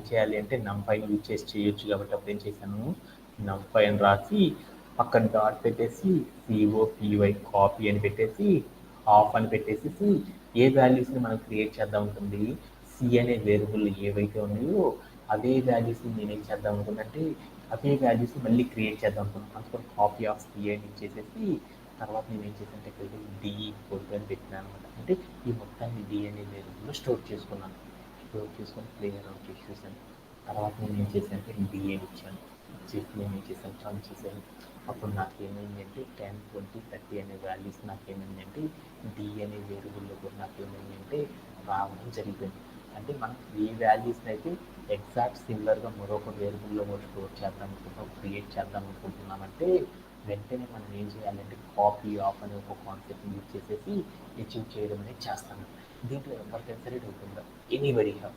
చేయాలి అంటే నంపైని యూజ్ చేసి చేయొచ్చు కాబట్టి అప్పుడు ఏం చేశాను నంపై అని రాసి పక్కన డాట్ పెట్టేసి సిఓపివై కాపీ అని పెట్టేసి ఆఫ్ అని పెట్టేసి ఏ వాల్యూస్ని మనం క్రియేట్ చేద్దాం ఉంటుంది సి అనే వేరియబుల్ ఏవైతే ఉన్నాయో అదే వాల్యూస్ని నేనేం చేద్దాం అనుకుంటే అవే వాల్యూస్ని మళ్ళీ క్రియేట్ చేద్దాం అనుకున్నాను. అందుకని కాపీ ఆఫ్ సి అని ఇచ్చేసేసి తర్వాత నేను ఏం చేశానంటే ఇక్కడ డి ఈక్వల్ టు అని పెట్టినాను అనమాట. అంటే ఈ మొత్తాన్ని డి అనే వేరియబుల్లో స్టోర్ చేసుకుని ప్లే అరౌండ్ చేసి చూసాను. తర్వాత నేను ఏం చేశానంటే డి అని ఇచ్చాను. ఇచ్చేసి నేను ఏం చేశాను రన్ చేశాను. అప్పుడు నాకేమైందంటే 10, 20, 30 అనే వాల్యూస్ నాకేమైందంటే డి అనే వేరియబుల్లో కూడా నాకేమైందంటే రావడం జరిగింది. అంటే మనం ఏ వాల్యూస్ని అయితే ఎగ్జాక్ట్ సిమిలర్గా మరొక వేరియబుల్లో కూడా స్టోర్ చేద్దాం అనుకుంటున్నాం క్రియేట్ చేద్దాం అనుకుంటున్నామంటే వెంటనే మనం ఏం చేయాలంటే కాపీ ఆఫ్ అనే ఒక కాన్సెప్ట్ యూజ్ చేసేసి అచీవ్ చేయడం అనేది చేస్తాను. దీంట్లో ఎవరికైనా సరే డౌట్ ఉందా? Anybody have?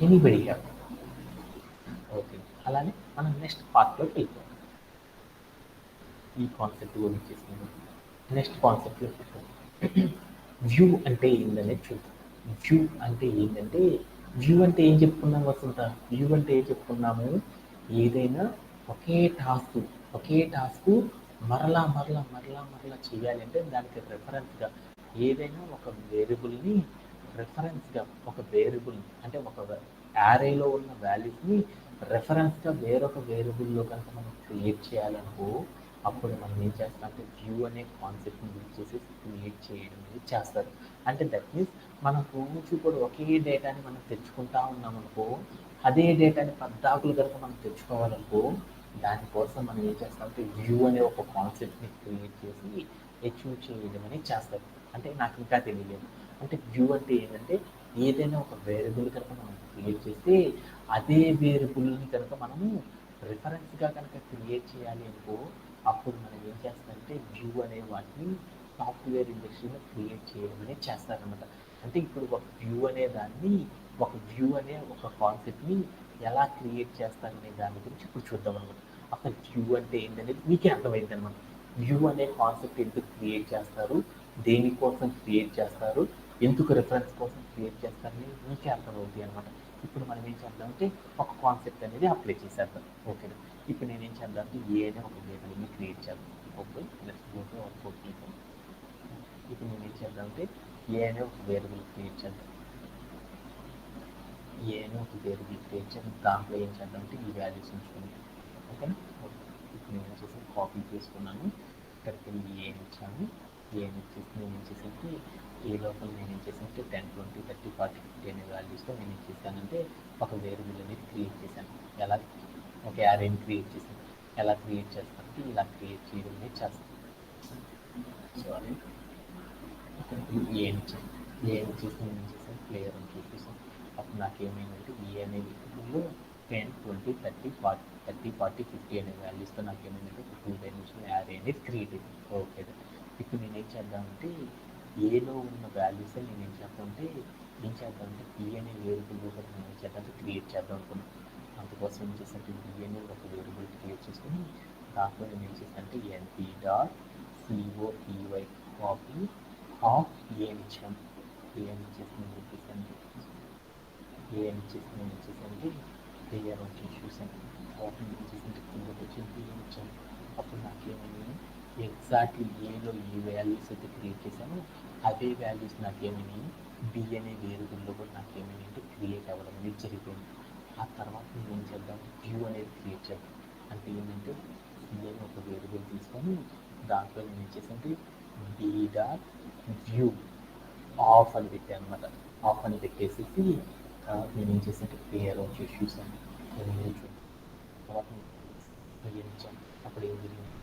Anybody have? Okay, అలానే మనం నెక్స్ట్ పార్ట్లోకి వెళ్తాం. ఈ కాన్సెప్ట్ గురించి చేసుకుందాం. నెక్స్ట్ కాన్సెప్ట్లో చూద్దాం. వ్యూ అంటే ఏంటనేది చూద్దాం. వ్యూ అంటే ఏంటంటే, వ్యూ అంటే ఏం చెప్పుకున్నాం వస్తుంట? వ్యూ అంటే ఏం చెప్పుకున్నాము? ఏదైనా ఒకే టాస్క్ మరలా చేయాలి అంటే దానికి రెఫరెన్స్గా ఏదైనా ఒక వేరియబుల్ని రెఫరెన్స్గా ఒక వేరియబుల్ అంటే ఒక యారేలో ఉన్న వాల్యూస్ని రెఫరెన్స్గా వేరొక వేరియబుల్లో కనుక మనం క్రియేట్ చేయాలనుకో అప్పుడు మనం ఏం చేస్తామంటే వ్యూ అనే కాన్సెప్ట్ని యూజ్ చేసి క్రియేట్ చేయడం అనేది చేస్తారు. అంటే దట్ మీన్స్ మనం రోజు కూడా ఒకే డేటాని మనం తెచ్చుకుంటా ఉన్నామనుకో, అదే డేటాని పద్దాకులు కనుక మనం తెచ్చుకోవాలనుకో, దానికోసం మనం ఏం చేస్తామంటే వ్యూ అనే ఒక కాన్సెప్ట్ని క్రియేట్ చేసి అచీవ్ చేయడం అనేది చేస్తారు. అంటే నాకు ఇంకా తెలియలేదు. అంటే వ్యూ అంటే ఏంటంటే ఏదైనా ఒక వేరియబుల్ కనుక మనం క్రియేట్ చేస్తే అదే వేరియబుల్ని కనుక మనము రిఫరెన్స్గా కనుక క్రియేట్ చేయాలి అనుకో అప్పుడు మనం ఏం చేస్తామంటే వ్యూ అనే వాటిని సాఫ్ట్వేర్ ఇండస్ట్రీలో క్రియేట్ చేయడం అనేది చేస్తారనమాట. అంటే ఇప్పుడు ఒక వ్యూ అనే ఒక కాన్సెప్ట్ని ఎలా క్రియేట్ చేస్తారనే దాని గురించి ఇప్పుడు చూద్దాం అనమాట. అసలు వ్యూ అంటే ఏంటనేది మీకే అర్థమైంది అనమాట. వ్యూ అనే కాన్సెప్ట్ ఎందుకు క్రియేట్ చేస్తారు, దేనికోసం క్రియేట్ చేస్తారు, ఎందుకు రిఫరెన్స్ కోసం క్రియేట్ చేస్తారని మీకే అర్థమవుతాయి అనమాట. ఇప్పుడు మనం ఏం చేద్దామంటే ఒక కాన్సెప్ట్ అనేది అప్లై చేసేద్దాం. ఓకేనా? ఇప్పుడు నేనేం చేద్దామంటే ఏ అనే ఒక వేరియబుల్ని క్రియేట్ చేద్దాం. Okay, let's go to our code. ఇప్పుడు నేనేం చేద్దామంటే ఏ అనే ఒక వేరియబుల్ క్రియేట్ చేద్దాం. ఏ అనే ఒక వేరియబుల్ క్రియేట్ చేద్దాం. దాంట్లో ఏం చేద్దామంటే ఈ వాల్యూస్ ఉంచుకుందాం. ఓకేనా? ఓకే, ఇప్పుడు నేను వచ్చేసి కాపీ చేసుకున్నాను. ఇక్కడికి వెళ్ళి ఏం ఇచ్చాను, ఏం ఇచ్చేసి నేను ఏం చేసేసి ఏ లోపల నేను ఏం చేశానంటే 10, 20, 30, 40, 50 అనే వాల్యూస్తో నేను ఏం చేశానంటే ఒక వేరియబుల్ అనేది క్రియేట్ చేశాను. ఎలా ఒక యారేని క్రియేట్ చేశాను. ఎలా క్రియేట్ చేస్తానంటే ఇలా క్రియేట్ చేయడం అనేది చేస్తాను. సారీ, ఏం చేసి నేను ఏం చేశాను ప్లేయర్ అని చూపిస్తాను. అప్పుడు నాకేమైందంటే ఈ అనే వేరియబుల్లో 10, 20, 30, 40, 50 అనే వాల్యూస్తో నాకేమైందంటే ఒక 2 డైమెన్షనల్ యారే అనేది క్రియేట్ అయింది. ఓకే, ఇప్పుడు నేనేం చేద్దామంటే ఏలో ఉన్న వాల్యూస్ నేనేం చేద్దామంటే బి అనే వేరియబుల్ కూడా నేను ఏం చేద్దామంటే క్రియేట్ చేద్దాం అనుకున్నాను. అందుకోసం ఏం చేశానంటే బి అనే ఒక వేరియబుల్ క్రియేట్ చేసుకుని దాంట్లో నేను ఏం చేశానంటే ఎన్పి డాట్ సిఓపివై కాపీ ఆఫ్ ఏ అని ఇచ్చాను. ఏ అని ఇచ్చేసి నేను వచ్చేసరికి ప్లేయర్ వచ్చి చూసాను. ఓపెన్ చేసేసరికి కిందకి వచ్చి బి అని ఇచ్చాను. అప్పుడు నాకేమైంది, ఎగ్జాక్ట్లీ ఏలో ఏ వాల్యూస్ అయితే క్రియేట్ చేశానో అదే వాల్యూస్ నాకేమైనాయి బి అనే వేరియబుల్లో కూడా నాకేమైనా అంటే క్రియేట్ అవ్వడం అనేది జరిగిపోయింది. ఆ తర్వాత నేను ఏం చేద్దాం, వ్యూ అనేది క్రియేట్ చేద్దాం. అంటే ఏంటంటే బి అనే ఒక వేరియబుల్ తీసుకొని దాంట్లో నేను ఏం చేసానంటే బి డాట్ వ్యూ ఆఫ్ అని పెట్టాను అనమాట. ఆఫ్ అని పెట్టేసేసి నేను ఏం చేసానంటే ప్లేయర్ వచ్చి చూసాను. తర్వాత ప్లేయర్ ఇచ్చాను. అప్పుడు ఏం జరిగింది,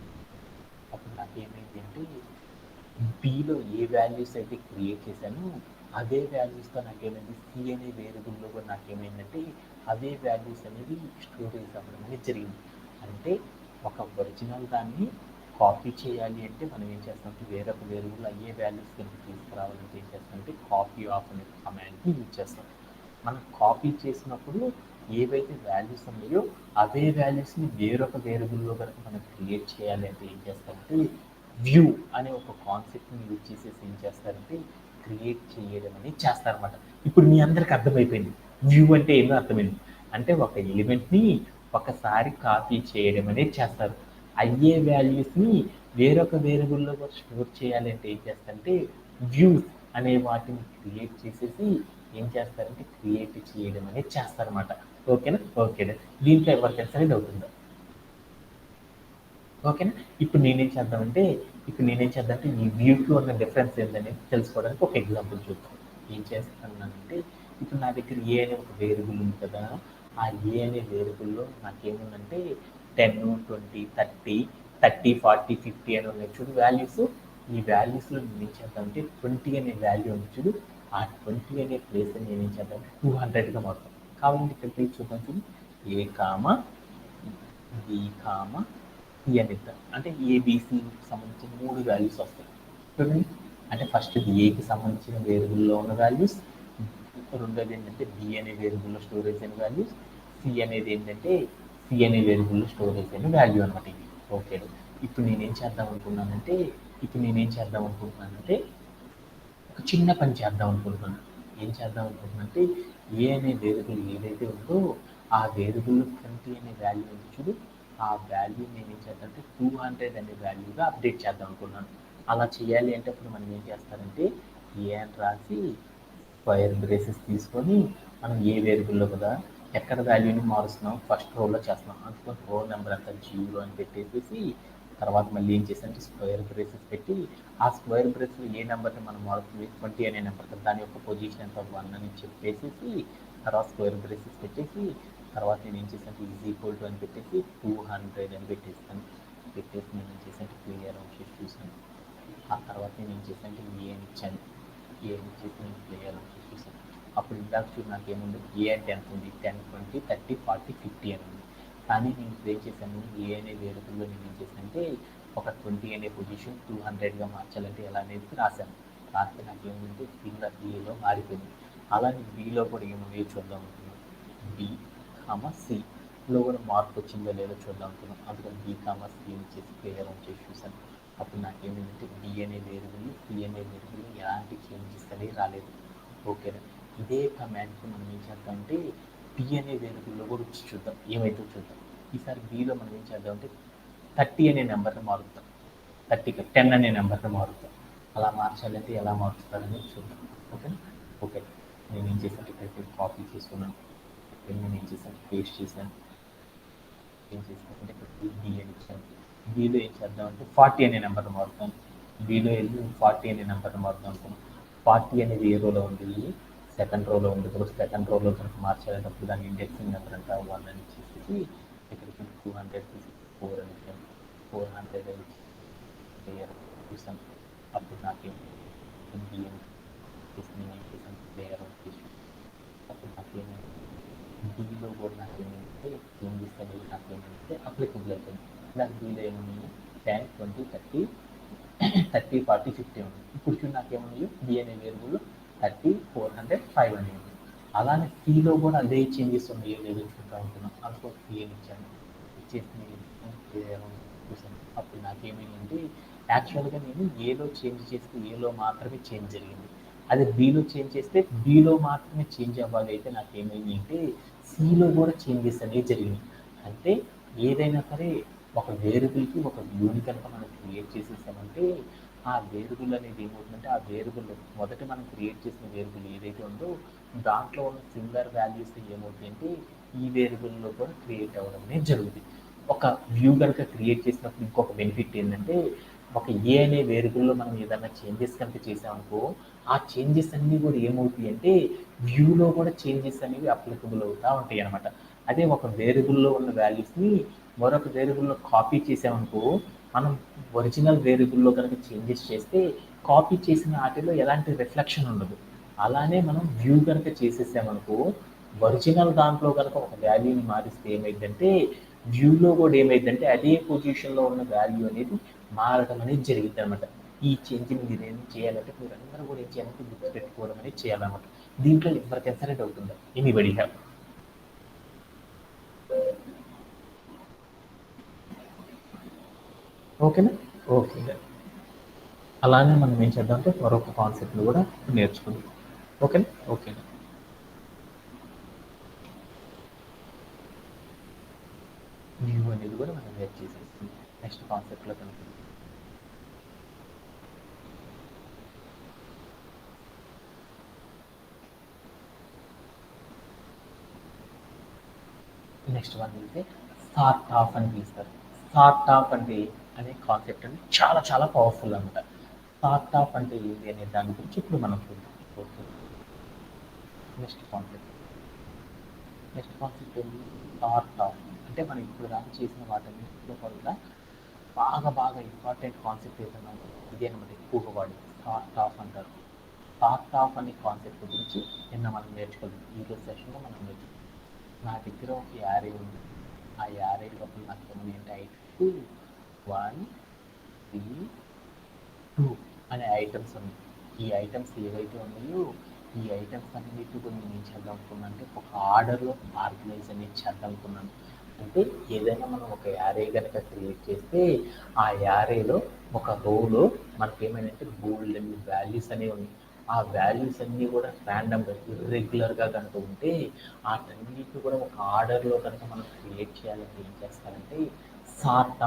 అప్పుడు నాకేమైంది అంటే బిలో ఏ వాల్యూస్ అయితే క్రియేట్ చేశానో అదే వాల్యూస్తో నాకేమైంది సి అనే వేరియబుల్లో కూడా నాకేమైందంటే అదే వాల్యూస్ అనేది స్టోరేజ్ అవ్వడం అనేది జరిగింది. అంటే ఒక ఒరిజినల్ దాన్ని కాపీ చేయాలి అంటే మనం ఏం చేస్తామంటే వేరొక వేరియబుల్ అయ్యే వాల్యూస్ కనుక తీసుకురావాలంటే ఏం చేస్తామంటే కాపీ ఆఫ్ అనే కమాండ్ని యూజ్ చేస్తాం. మనం కాపీ చేసినప్పుడు ఏవైతే వాల్యూస్ ఉన్నాయో అవే వాల్యూస్ని వేరొక వేరియబుల్లో కనుక మనం క్రియేట్ చేయాలి అంటే ఏం చేస్తామంటే వ్యూ అనే ఒక కాన్సెప్ట్ని యూజ్ చేసేసి ఏం చేస్తారంటే క్రియేట్ చేయడం అనేది చేస్తారన్నమాట. ఇప్పుడు మీ అందరికి అర్థమైపోయింది వ్యూ అంటే ఏమో అర్థమైంది. అంటే ఒక ఎలిమెంట్ని ఒకసారి కాపీ చేయడం అనేది చేస్తారు. అయ్యే వాల్యూస్ని వేరొక వేరియబుల్లో కూడా స్టోర్ చేయాలి అంటే ఏం చేస్తారంటే వ్యూస్ అనే వాటిని క్రియేట్ చేసేసి ఏం చేస్తారంటే క్రియేట్ చేయడం అనేది చేస్తారన్నమాట. ఓకేనా? ఓకేనా? దీంట్లో ఎవరికైనా సరే డౌట్ ఉందా? ఓకేనా? ఇప్పుడు నేనేం చేద్దామంటే ఈ వ్యూకి ఉన్న డిఫరెన్స్ ఏంటనేది తెలుసుకోవడానికి ఒక ఎగ్జాంపుల్ చూద్దాం. ఏం చేస్తున్నానంటే ఇప్పుడు నా దగ్గర ఏ అనే ఒక వేరియబుల్ ఉంది కదా, ఆ ఏ అనే వేరియబుల్లో నాకేముందంటే 10, 20, 30, 40, 50 అని ఉన్నాయి చూడు వాల్యూస్. ఈ వాల్యూస్లో నేను ఏం చేద్దామంటే 20 అనే వాల్యూ ఉంది చూడు, ఆ 20 అనే ప్లేస్ నేను ఏం చేద్దాం 200గా మారుతాం. కావాలంటే ఇక్కడ ప్లేస్ చూద్దాం చూడు. ఏ కామ బి కామ సి అని ఇద్దాం. అంటే ఏబిసికి సంబంధించిన 3 వాల్యూస్ వస్తాయి చూడండి. అంటే ఫస్ట్ ఏకి సంబంధించిన వేరియబుల్లో ఉన్న వాల్యూస్, రెండోది ఏంటంటే బి అనే వేరియబుల్లో స్టోరేజ్ అయిన వాల్యూస్, సి అనేది ఏంటంటే సి అనే వేరియబుల్లో స్టోరేజ్ అయిన వాల్యూ అనమాట ఇది. ఓకే, ఇప్పుడు నేనేం చేద్దాం అనుకుంటున్నానంటే ఒక చిన్న పని చేద్దాం అనుకుంటున్నాను. ఏం చేద్దాం అనుకుంటున్నానంటే ఏ అనే వేరియబుల్ ఏదైతే ఉందో ఆ వేరియబుల్ 20 అనే వాల్యూ ఉంది చూడు, ఆ వాల్యూ నేను ఏం చేద్దామంటే 200 అనే వాల్యూగా అప్డేట్ చేద్దాం అనుకున్నాను. అలా చేయాలి అంటే అప్పుడు మనం ఏం చేస్తారంటే ఏ అని రాసి స్క్వేర్ బ్రేసెస్ తీసుకొని మనం ఏ వేరియబుల్లో కదా ఎక్కడ వాల్యూని మారుస్తున్నాం, ఫస్ట్ రోలో చేస్తున్నాం. అందుకని రోల్ నెంబర్ అంతా 0 అని పెట్టేసి తర్వాత మళ్ళీ ఏం చేసానంటే స్క్వేర్ బ్రేసెస్ పెట్టి ఆ స్క్వేర్ బ్రేస్లో ఏ నెంబర్ని మనం మారుతుంది 20 అనే నెంబర్, దాని యొక్క పొజిషన్ ఎంత 1 అని చెప్పేసి తర్వాత స్క్వేర్ బ్రేసెస్ పెట్టేసి తర్వాత నేను ఏం చేశాను ఈజ్ ఈక్వల్ టు అని పెట్టేసి 200 అని పెట్టేసి నేను ఏం చేశాను క్లియర్ అవుట్ చేసి చూసాను. ఆ తర్వాత నేను ఏం చేశాను ఏ అని ఇచ్చాను. ఏ అని ఇచ్చేసి నేను క్లియర్ అవుట్ చేసి చూసాను. అప్పుడు ఇందాక చూడు నాకేముంది ఏ అంటే ఎంత ఉంది 10, 20, 30, 40, 50 అని ఉంది. కానీ నేను ఇప్పుడు ఏం చేశాను ఏ అనే వేరియబుల్లో నేను ఏం చేశానంటే ఒక 20 అనే పొజిషన్ 200గా మార్చాలంటే ఎలా అనేది రాశాను. రాస్తే నాకేముందంటే కింద ఏలో మారిపోయింది. అలానే బిలో కూడా ఏమో చూద్దాం అనుకున్నాను. బి సిలో కూడా మార్పు వచ్చిందో లేదో చూద్దాం అనుకున్నాం. అందుకని బి సి అని చేసి క్లియర్ అని చేసి చూసాను. అప్పుడు నాకేమైందంటే బి అనే వేరియబుల్ సి అనే వేరియబుల్ ఎలాంటి చేంజెస్ అనేవి రాలేదు. ఓకేనా, ఇదే కమాండ్కి మనం ఏం చేద్దామంటే బి అనే వేరియబుల్లో కూడా వచ్చి చూద్దాం ఏమైతే చూద్దాం. ఈసారి బిలో మనం ఏం చేద్దామంటే 30 అనే నెంబర్ని మారుతాం. 30కి 10 అనే నెంబర్ని మారుతాం. అలా మార్చాలంటే ఎలా మారుస్తారని చూద్దాం. ఓకేనా, ఓకే, నేను ఏం చేశాను ఇక్కడికి కాపీ చేసుకున్నాను. నేను ఏం చేశాను పేస్ట్ చేశాను. ఏం చేశానంటే ఇక్కడ బి అని ఇచ్చాను. బిలో ఏం చేద్దామంటే 40 అనే నెంబర్ని మారుతాను. బిలో వెళ్ళి 40 అనే నెంబర్ని మారుతాం అనుకున్నాను. 40 అనేది ఏ రోలో ఉంది, సెకండ్ రోలో ఉంది. ఇప్పుడు సెకండ్ రోలో కనుక మార్చేటప్పుడు దాని ఇండెక్సింగ్ నెంబర్ అంతా 1 అని ఇచ్చేసి ఇక్కడికి 200 4 అని ఇచ్చాను. 400 అని క్లియర్ చూసాను. అప్పుడు నాకేం బిఎం నేను ఏం చేశాను క్లియర్ చేసి అప్పుడు నాకేమైంది బిలో కూడా నాకేమైందంటే చేంజెస్ అనేవి నాకేమైందంటే అప్లికబుల్ అయిపోయింది. నాకు బిలో ఏమన్నాయి 10, 20, 30, 30, 40, 50 ఉంది. ఇప్పుడు చూడు నాకేమన్నాయి బి అనే వేరియబుల్ 30, 400, 5 అని ఉంది. అలానే సిలో కూడా అదే చేంజెస్ ఉన్నాయో లేదో చూద్దాం అనుకున్నాం. అందుకో సి అని ఇచ్చాను. ఇచ్చేసి చూసాను. అప్పుడు నాకేమైందంటే యాక్చువల్గా నేను ఏలో చేంజ్ చేస్తే ఏలో మాత్రమే చేంజ్ జరిగింది. అదే బిలో చేంజ్ చేస్తే బిలో మాత్రమే చేంజ్ అవ్వాలి. అయితే నాకేమైంది అంటే సిలో కూడా చేంజెస్ అనేవి జరిగింది. అంటే ఏదైనా సరే ఒక వేరియబుల్కి ఒక వ్యూని కనుక మనం క్రియేట్ చేసేసామంటే ఆ వేరియబుల్ అనేది ఏమవుతుందంటే ఆ వేరియబుల్ మొదట మనం క్రియేట్ చేసిన వేరియబుల్ ఏదైతే ఉందో దాంట్లో ఉన్న సిమిలర్ వాల్యూస్ ఏమవుతాయంటే ఈ వేరియబుల్లో కూడా క్రియేట్ అవ్వడం అనేది జరుగుతుంది. ఒక వ్యూ కనుక క్రియేట్ చేసినప్పుడు ఇంకొక బెనిఫిట్ ఏంటంటే ఒక ఏ అనే వేరియబుల్లో మనం ఏదైనా చేంజెస్ కనుక చేసామనుకో ఆ చేంజెస్ అన్నీ కూడా ఏమవుతాయి అంటే వ్యూలో కూడా చేంజెస్ అనేవి అప్లికబుల్ అవుతూ ఉంటాయి అనమాట. అదే ఒక వేరియబుల్లో ఉన్న వాల్యూస్ని మరొక వేరియబుల్లో కాపీ చేసామనుకో మనం ఒరిజినల్ వేరియబుల్లో కనుక చేంజెస్ చేస్తే కాపీ చేసిన వాటిలో ఎలాంటి రిఫ్లెక్షన్ ఉండదు. అలానే మనం వ్యూ కనుక చేసేసామనుకో ఒరిజినల్ దాంట్లో కనుక ఒక వాల్యూని మారిస్తే ఏమైందంటే వ్యూలో కూడా ఏమైందంటే అదే పొజిషన్లో ఉన్న వాల్యూ అనేది మారడం అనేది జరిగింది అనమాట. ఈ చేంజ్ని మీరు ఏం చేయాలంటే మీరు అందరూ కూడా ఏం చేయాలంటే గుర్తుపెట్టుకోవడం అనేది చేయాలన్నమాట. దీంట్లో ఎవరికైనా డౌట్ ఉందా? Anybody have? ఓకేనా, ఓకే. అలానే మనం ఏం చేద్దామంటే మరొక కాన్సెప్ట్ని కూడా నేర్చుకుందాం. ఓకేనా, ఓకేనా. వ్యూ అనేది కూడా మనం నేర్చేసేస్తుంది. నెక్స్ట్ కాన్సెప్ట్లో కనుక నెక్స్ట్ వన్ వెళ్తే స్టార్ట్ ఆఫ్ అని పిలుస్తారు. స్టార్ట్ ఆఫ్ అంటే అనే కాన్సెప్ట్ అనేది చాలా చాలా పవర్ఫుల్ అనమాట. స్టార్ట్ ఆఫ్ అంటే ఏంటి అనే దాని గురించి ఇప్పుడు మనం చూద్దాం. ఓకే, నెక్స్ట్ కాన్సెప్ట్ ఏంటి స్టార్ట్ ఆఫ్ అంటే మనం ఇప్పుడు దాకా చేసిన వాటన్నిటిలో కూడా బాగా ఇంపార్టెంట్ కాన్సెప్ట్ ఏదైనా ఇదే అనమాట. ఎక్కువగా వాడి స్టార్ట్ ఆఫ్ అంటారు. స్టార్ట్ ఆఫ్ అనే కాన్సెప్ట్ గురించి నిన్న మనం నేర్చుకోలేదు. ఈరోజు సెషన్లో మనం నేర్చుకుంటాం. నా దగ్గర ఒక యారే ఉంది. ఆ యారే లోపల నాకు ఏమైనా ఐటమ్స్ 1, 3, 2 అనే ఐటమ్స్ ఉన్నాయి. ఈ ఐటమ్స్ ఏవైతే ఉన్నాయో ఈ ఐటమ్స్ అన్నిటి కూడా నేను ఏం చేద్దాం అనుకున్నాను అంటే ఒక ఆర్డర్లో ఆర్గనైజ్ అనేది చేద్దాం అనుకున్నాను. అంటే ఏదైనా మనం ఒక యారే కనుక క్రియేట్ చేస్తే ఆ యారేలో ఒక రోలో మనకి ఏమైందంటే బోల్డ్ అన్ని వాల్యూస్ అనేవి ఉన్నాయి. ఆ వాల్యూస్ అన్నీ కూడా ర్యాండమ్గా ఇర్రెగ్యులర్గా కనుక ఉంటే వాటన్నిటిని కూడా ఒక ఆర్డర్లో కనుక మనం క్రియేట్ చేయాలంటే ఏం చేస్తారంటే సార్ట్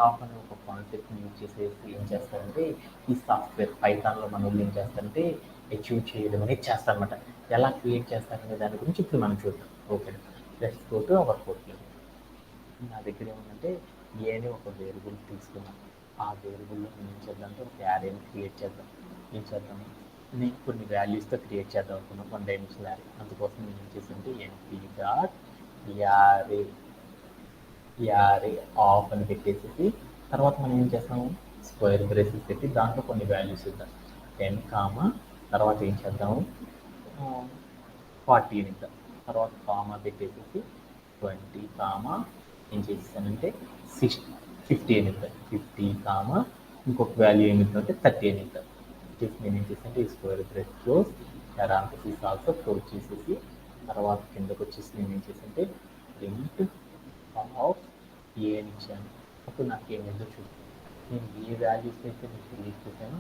ఆఫ్ అనే ఒక కాన్సెప్ట్ని యూజ్ చేసేసి ఏం చేస్తారంటే ఈ సాఫ్ట్వేర్ పైథాన్లో మన వాళ్ళు ఏం చేస్తారంటే అచీవ్ చేయడం అనేది చేస్తారనమాట. ఎలా క్రియేట్ చేస్తారనే దాని గురించి ఇప్పుడు మనం చూద్దాం. Okay, let's go to our code. నా దగ్గర ఏముందంటే ఏ అనే ఒక వేరియబుల్ తీసుకున్నాను. ఆ వేరియబుల్లో నేను ఏం చేద్దామంటే ఒక యారేని క్రియేట్ చేద్దాం. ఏం చేద్దాము, నేను కొన్ని వాల్యూస్తో క్రియేట్ చేద్దాం అనుకున్నాను 1 డైమెన్షనల్ యారే. అందుకోసం నేను ఏం చేసానంటే NP dot array array of అని పెట్టేసి తర్వాత మనం ఏం చేస్తాము స్క్వేర్ బ్రేసెస్ పెట్టి దాంట్లో కొన్ని వాల్యూస్ ఇద్దాం. 10 కామా తర్వాత ఏం చేద్దాము 40 అని ఇద్దాం. తర్వాత కామా పెట్టేసి 20 కామా ఏం చేస్తానంటే 50 అని ఇద్దాం. 50 కామా ఇంకొక వాల్యూ ఏమి ఇద్దాం అంటే 30 అని ఇద్దాం. నేను ఏం చేస్తానంటే ఈ square brace close parenthesis also close చేసేసి తర్వాత కిందకు వచ్చేసి నేను ఏం చేస్తానంటే ప్రింట్ ఆఫ్ ఏ అని ఇచ్చాను. అప్పుడు నాకేమైందో చూద్దాం. నేను ఏ వాల్యూస్ అయితే నేను క్రియేట్ చేశానో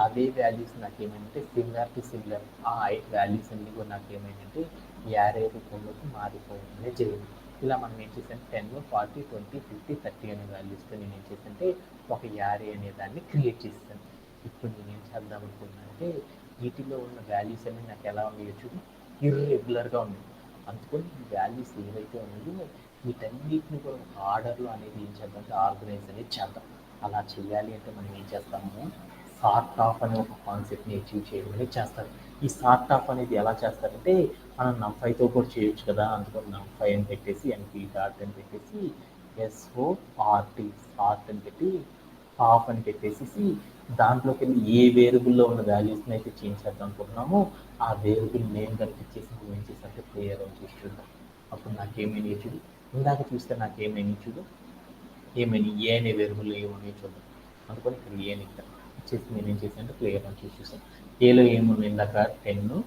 అవే వాల్యూస్ నాకేమైందంటే సిమిలర్ ఆ వాల్యూస్ అన్నీ కూడా నాకేమైందంటే యారే రూపంలోకి మారిపోవడమే జరిగింది. ఇలా మనం ఏం చేసాం 10, 40, 20, 50, 30 అనే వాల్యూస్తో నేను ఏం చేశానంటే ఒక యారే అనే దాన్ని క్రియేట్ చేశాను. ఇప్పుడు నేను ఏం చేద్దాం అనుకున్నానంటే వీటిలో ఉన్న వాల్యూస్ అన్నీ నాకు ఎలా ఉన్నాయో చూడు ఇర్రెగ్యులర్గా ఉన్నాయి. అందుకని ఈ వాల్యూస్ ఏవైతే ఉన్నాయో వీటన్నిటిని కూడా ఒక ఆర్డర్లో అనేది ఏం చేద్దాం ఆర్గనైజ్ అనేది చేద్దాం. అలా చేయాలి అంటే మనం ఏం చేస్తాము సార్ట్ ఆఫ్ అనే ఒక కాన్సెప్ట్ని అచీవ్ చేయడం అనేది చేస్తారు. ఈ సార్ట్ ఆఫ్ అనేది ఎలా చేస్తారంటే మనం నమ్5తో కూడా చేయొచ్చు కదా. అందుకని నమ్5 అని పెట్టేసి ఎన్పీ డాట్ అని పెట్టేసి SORT సార్ట్ అని పెట్టి ఆఫ్ అని పెట్టేసి దాంట్లోకి వెళ్ళి ఏ వేరియబుల్లో ఉన్న వాల్యూస్ని అయితే చేంజ్ చేద్దాం అనుకుంటున్నామో ఆ వేరియబుల్ నేమ్ కనిపించేసి మనం ఏం చేసామంటే ప్లేయర్ అని చూసి చూద్దాం. అప్పుడు నాకేమైనా చూడు ఇందాక చూస్తే నాకేమైనా చూడు ఏమైనా ఏ అనే వేరియబుల్ ఏమని చూద్దాం. అందుకని ఇక్కడ ఏని ఇద్దాం. ఇచ్చేసి నేను ఏం చేశానంటే ప్లేయర్ అని చూసి చూసాను. ఏలో ఏముంది ఇందాక 10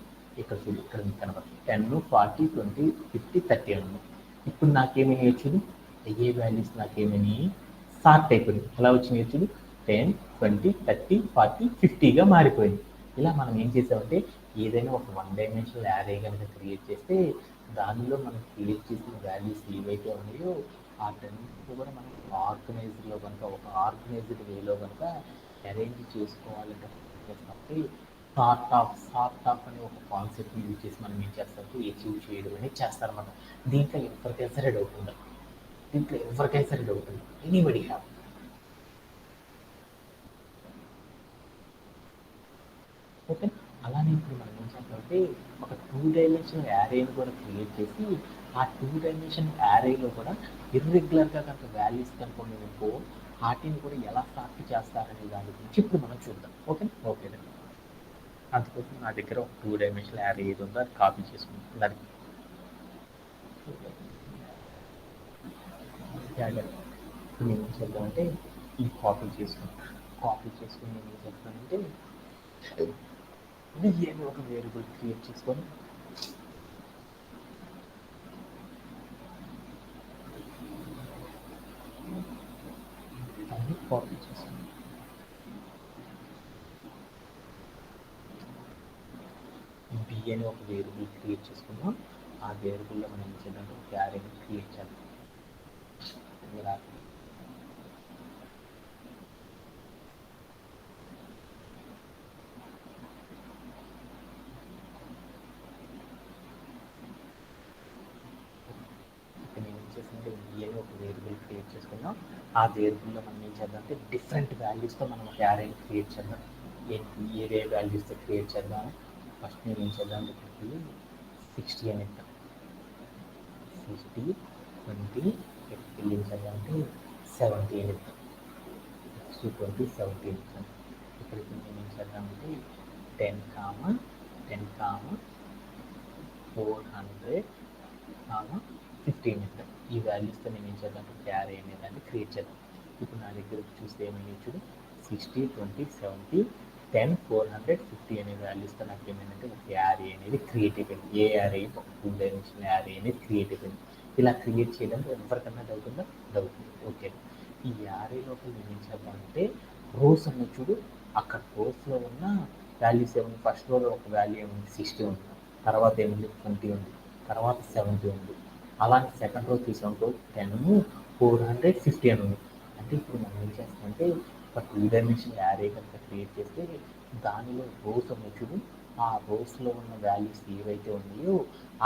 ఇక్కడ చూడు ఇక్కడ కనబడుతుంది 10, 40, 20, 50, 30 అన్నాను. ఇప్పుడు నాకేమైనా చూడు ఏ వాల్యూస్ నాకేమైనా సార్ట్ అయిపోయింది. ఎలా వచ్చినాయి చూడు 10, 20, 30, 40, 50గా మారిపోయింది. ఇలా మనం ఏం చేసామంటే ఏదైనా ఒక 1 డైమెన్షనల్ యారే కనుక క్రియేట్ చేస్తే దానిలో మనం క్రియేట్ చేసిన వాల్యూస్ ఏవైతే ఉన్నాయో వాటన్నిటిని కూడా మనం ఆర్గనైజ్డ్లో కనుక ఒక ఆర్గనైజ్డ్ వేలో కనుక అరేంజ్ చేసుకోవాలంటే చేస్తామంటే సార్ట్ ఆఫ్ అనే ఒక కాన్సెప్ట్ని యూజ్ చేసి మనం ఏం చేస్తామంటే అచీవ్ చేయడం అనేది చేస్తారన్నమాట. దీంట్లో ఎవరికైనా సరే డౌట్ ఉందా? Anybody have? ఓకే, అలానే ఇప్పుడు మనం ఏం చేస్తామంటే ఒక 2 డైమెన్షనల్ యారేని కూడా క్రియేట్ చేసి ఆ 2 డైమెన్షనల్ యారేలో కూడా ఇర్రెగ్యులర్గా కనుక వాల్యూస్ కనుక అనుకో వాటిని కూడా ఎలా సార్ట్ చేస్తారనే దాని గురించి ఇప్పుడు మనం చూద్దాం. ఓకే అందుకోసం నా దగ్గర ఒక 2 డైమెన్షనల్ యారే ఏది ఉందో అది కాపీ చేసుకుంటాం. దానికి ఇప్పుడు నేను ఏం చేద్దామంటే ఇది కాపీ చేసుకుని నేను ఏం చేస్తానంటే ఇది అని ఒక వేరియబుల్ క్రియేట్ చేసుకొని దాన్ని కాపీ చేసుకుని బి అని ఒక వేరియబుల్ క్రియేట్ చేసుకున్నాం. ఆ వేరియబుల్లో మనం ఏం చేద్దాం ఒక యారేని క్రియేట్ చేద్దాం. ఒక వేరియబుల్ క్రియేట్ చేసుకున్నాం. ఆ వేరియబుల్లో మనం ఏం చేద్దాం అంటే డిఫరెంట్ వాల్యూస్తో మనం ఒక యారేని క్రియేట్ చేద్దాం. ఏ వాల్యూస్తో క్రియేట్ చేద్దాం. ఫస్ట్ నేను ఏం చేద్దాం అంటే 60 అని ఇద్దాం. 60, 20, ఇక్కడ ఏం చేద్దాం అంటే 70 అని ఇద్దాం. 60, 20, 70 ఇద్దాం. ఇక్కడికి నేను ఏం చేద్దామంటే 10, 400, 15 ఇద్దాం. ఈ వాల్యూస్తో నేను ఏం చేద్దాం అంటే క్యారీ అనేది దాన్ని క్రియేట్ చేద్దాం. ఇప్పుడు నా దగ్గర చూస్తే ఏమైనా చూడు 60, 20, 70, 10, 450 అనే వాల్యూస్తో నాకు ఏమైందంటే ఒక యారీ అనేది క్రియేట్ అయిపోయింది. ఏ యారీ ఒక 2 డైమెన్షనల్ యారీ అనేది క్రియేట్ అయిపోయింది. ఇలా క్రియేట్ చేయడానికి ఎవరికన్నా డౌట్ ఉందా? డౌట్ ఉంది. ఓకే, ఈ యారీ లోపల నేను ఏం చేద్దామంటే రోస్ ఉన్న చూడు, అక్కడ రోస్లో ఉన్న వాల్యూస్ ఏముంది, ఫస్ట్ రోలో ఒక వాల్యూ ఏముంది 60 ఉంది, తర్వాత ఏముంది 20 ఉంది, తర్వాత 70 ఉంది. అలాంటి సెకండ్ రో తీసామనుకో 10, 450 అని ఉంది. అంటే ఇప్పుడు మనం ఏం చేస్తామంటే ఒక 2 డైమెన్షనల్ యారే కనుక క్రియేట్ చేస్తే దానిలో రోస్ ఉన్నాయి చూడు, ఆ రోస్లో ఉన్న వాల్యూస్ ఏవైతే ఉన్నాయో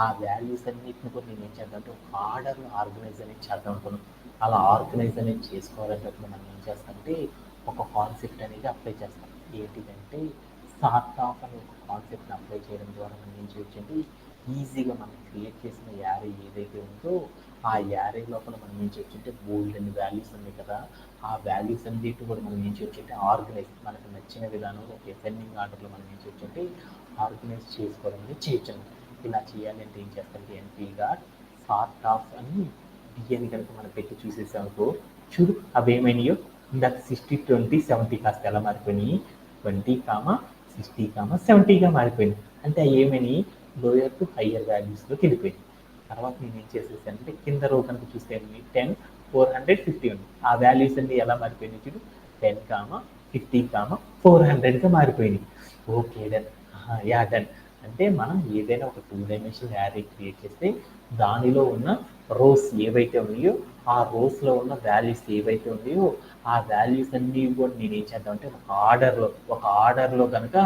ఆ వాల్యూస్ అన్నిటిని కూడా నేను ఏం చేద్దాం అంటే ఒక ఆర్డర్లో ఆర్గనైజ్ అనేది చేద్దాం అనుకున్నాను. అలా ఆర్గనైజ్ అనేది చేసుకోవాలంటే అప్పుడు మనం ఏం చేస్తామంటే ఒక కాన్సెప్ట్ అనేది అప్లై చేస్తాం. ఏంటిదంటే సార్ట్ ఆఫ్ అనే ఒక కాన్సెప్ట్ని అప్లై చేయడం ద్వారా మనం ఏం చేయొచ్చంటే ఈజీగా మనం క్రియేట్ చేసిన యారీ ఏదైతే ఉందో ఆ యారీ లోపల మనం ఏం చేయొచ్చంటే బోల్డ్ అన్ని వాల్యూస్ ఉన్నాయి కదా, ఆ వాల్యూస్ అన్నిటి కూడా మనం ఏం చేయొచ్చంటే ఆర్గనైజ్ మనకు నచ్చిన విధానంలో ఒక అసెండింగ్ ఆర్డర్లో మనం ఏం చేయొచ్చంటే ఆర్గనైజ్ చేసుకోవడం అనేది చేయొచ్చు. ఇలా చేయాలంటే ఏం చేస్తారంటే ఎన్పీగా సార్ట్ ఆఫ్ అని డిఎన్ కనుక మనం పెట్టి చూసేసామనుకో చూడు అవి ఏమైనాయో ఇందాక 60, 20, 70 కాస్త ఎలా మారిపోయినాయి 20, 60, 70గా మారిపోయింది. అంటే అవి ఏమైనాయి లోయర్ టు హయ్యర్ వాల్యూస్లోకి వెళ్ళిపోయింది. తర్వాత నేను ఏం చేసేసానంటే కింద రో కనుక చూస్తే 10, 450 ఉంది. ఆ వాల్యూస్ అన్ని ఎలా మారిపోయినాయి చూడు 10, 50, 400గా మారిపోయినాయి. Okay done, yeah done. అంటే మనం ఏదైనా ఒక 2 డైమెన్షనల్ యారీ క్రియేట్ చేస్తే దానిలో ఉన్న రోస్ ఏవైతే ఉన్నాయో ఆ రోస్లో ఉన్న వాల్యూస్ ఏవైతే ఉన్నాయో ఆ వాల్యూస్ అన్నీ కూడా నేను ఏం చేద్దామంటే ఒక ఆర్డర్లో కనుక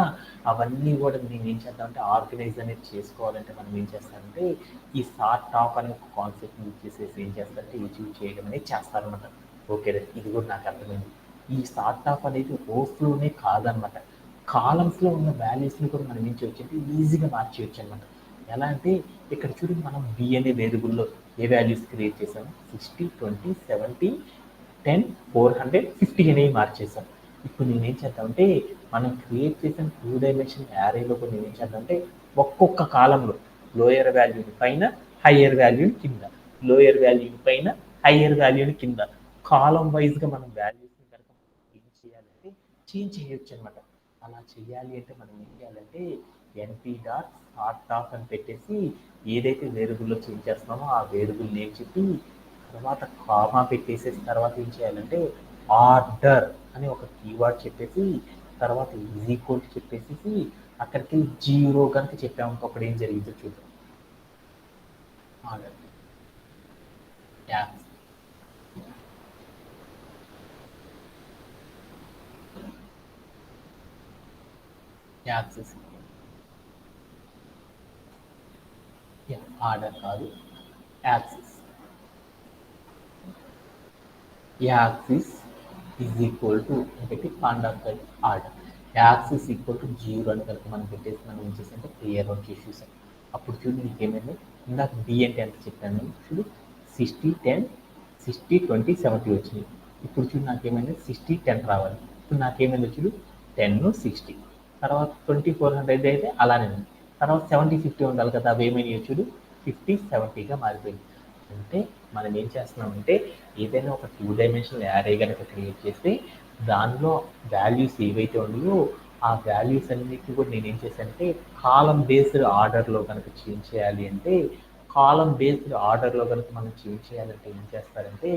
అవన్నీ కూడా నేను ఏం చేద్దామంటే ఆర్గనైజ్ అనేది చేసుకోవాలంటే మనం ఏం చేస్తామంటే ఈ సార్ట్ ఆఫ్ అనే ఒక కాన్సెప్ట్ యూజ్ చేసేసి ఏం చేస్తారంటే యూజ్ చేయడం అనేది చేస్తారనమాట. ఓకే, ఇది కూడా నాకు అర్థమైంది. ఈ సార్ట్ ఆఫ్ అనేది రోస్లోనే కాదనమాట, కాలమ్స్లో ఉన్న వాల్యూస్ని కూడా మనం ఏం చేయొచ్చు అంటే ఈజీగా మార్చేయచ్చు అనమాట. ఎలా అంటే ఇక్కడ చూడు మనం బి అనే వేరియబుల్లో ఏ వాల్యూస్ క్రియేట్ చేసాము 60, 20, 70, 10, 450 అనేవి మార్చేసాం. ఇప్పుడు నేనేం చేద్దామంటే మనం క్రియేట్ చేసిన 2 డైమెన్షన్ యారేలో కూడా నేనేం చేద్దామంటే ఒక్కొక్క కాలంలో లోయర్ వాల్యూని పైన హయ్యర్ వాల్యూని కింద, లోయర్ వాల్యూని పైన హయ్యర్ వాల్యూని కింద కాలం వైజ్గా మనం వాల్యూస్ని కనుక ఏం చేయాలంటే చేంజ్ చేయొచ్చు అనమాట. అలా చేయాలి అంటే మనం ఏం చేయాలంటే ఎన్పీ డాట్ సార్ట్ ఆఫ్ అని పెట్టేసి ఏదైతే వేరియబుల్లో చేంజ్ చేస్తున్నామో ఆ వేరియబుల్ నేమ్ చెప్పి తర్వాత కామా పెట్టేసేసి తర్వాత ఏం చేయాలంటే ఆర్డర్ అని ఒక కీవర్డ్ చెప్పేసి తర్వాత ఈజ్ ఈక్వల్ చెప్పేసి అక్కడికి 0 కనుక చెప్పాము అప్పుడు ఏం జరిగిందో చూద్దాం. ఆర్డర్ యాక్సెస్ ఆర్డర్ కాదు axis, axis is equal to పెట్టి conductor order, axis equal to 0 అని కనుక మనం పెట్టేసి మనం ఏం చేసామంటే క్లియర్ అవుట్ చేసి చూసాం. అప్పుడు చూడు నీకు ఏమైంది, ఇందాక బి అంటే ఎంత చెప్పాను చూడు 60, 10, 60, 20, 70 వచ్చింది. ఇప్పుడు చూడు నాకేమైంది 60, 10 రావాలి. ఇప్పుడు నాకేమైంది చూడు 10, 60, తర్వాత 20, 400 అయితే అలానే ఉంది. తర్వాత 70, 50 ఉండాలి కదా, అవి ఏమైనా చూడు 50, 70గా మారిపోయింది. అంటే మనం ఏం చేస్తున్నామంటే ఏదైనా ఒక 2 డైమెన్షనల్ యారే కనుక క్రియేట్ చేస్తే దానిలో వాల్యూస్ ఏవైతే ఉన్నాయో ఆ వాల్యూస్ అన్నిటిని కూడా నేను ఏం చేశానంటే కాలం బేస్డ్ ఆర్డర్లో కనుక చేంజ్ చేయాలి అంటే కాలం బేస్డ్ ఆర్డర్లో కనుక మనం చేంజ్ చేయాలంటే ఏం చేస్తారంటే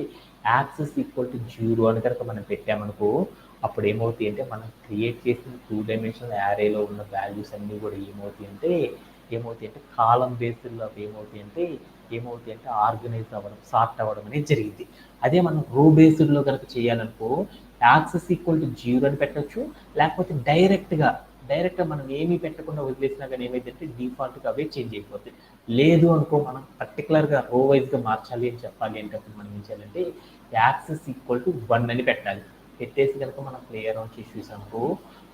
యాక్సెస్ ఈక్వల్ టు 0 అని కనుక మనం పెట్టామనుకో అప్పుడు ఏమవుతాయి అంటే మనం క్రియేట్ చేసిన 2 డైమెన్షనల్ యారేలో ఉన్న వాల్యూస్ అన్నీ కూడా ఏమవుతాయి అంటే కాలం బేస్డ్లో ఏమవుతాయి అంటే ఆర్గనైజ్ అవ్వడం, సార్ట్ అవ్వడం అనేది జరిగింది. అదే మనం రో బేస్డ్లో కనుక చేయాలనుకో యాక్సెస్ ఈక్వల్ టు 0 అని పెట్టచ్చు, లేకపోతే డైరెక్ట్గా మనం ఏమీ పెట్టకుండా వదిలేసినా కానీ ఏమైందంటే డిఫాల్ట్గా అవే చేంజ్ అయిపోతాయి. లేదు అనుకో మనం పర్టికులర్గా రో వైజ్గా మార్చాలి అని చెప్పాలి అంటే అప్పుడు మనం ఏం చేయాలంటే యాక్సెస్ ఈక్వల్ టు 1 అని పెట్టాలి. పెట్టేసి కనుక మనం ప్లేయర్ ఆన్ చేసి చూసామనుకో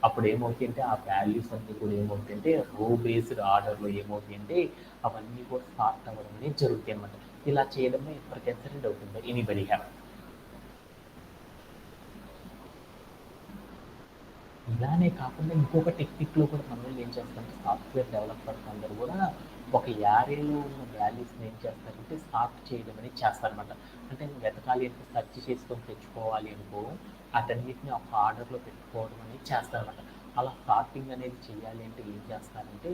అప్పుడు ఏమవుతాయంటే ఆ వాల్యూస్ అన్నీ కూడా ఏమవుతాయంటే రో బేస్డ్ ఆర్డర్లో ఏమవుతాయంటే అవన్నీ కూడా సార్ట్ అవ్వడం అనేది జరుగుతాయి అన్నమాట. ఇలా చేయడమే ఎవరికైనా డౌట్ ఉందా? Anybody have? ఇలానే కాకుండా ఇంకొక టెక్నిక్లో కూడా మనం ఏం చేస్తామంటే సాఫ్ట్వేర్ డెవలపర్స్ అందరూ కూడా ఒక యారేలో ఉన్న వాల్యూస్ని ఏం చేస్తారంటే సార్ట్ చేయడం అనేది చేస్తారనమాట. అంటే వెతకాలి అంటే సెర్చ్ చేసుకొని తెచ్చుకోవాలి అనుకో అటన్నిటిని ఒక ఆర్డర్లో పెట్టుకోవడం అనేది చేస్తారనమాట. అలా సార్టింగ్ అనేది చేయాలి అంటే ఏం చేస్తారంటే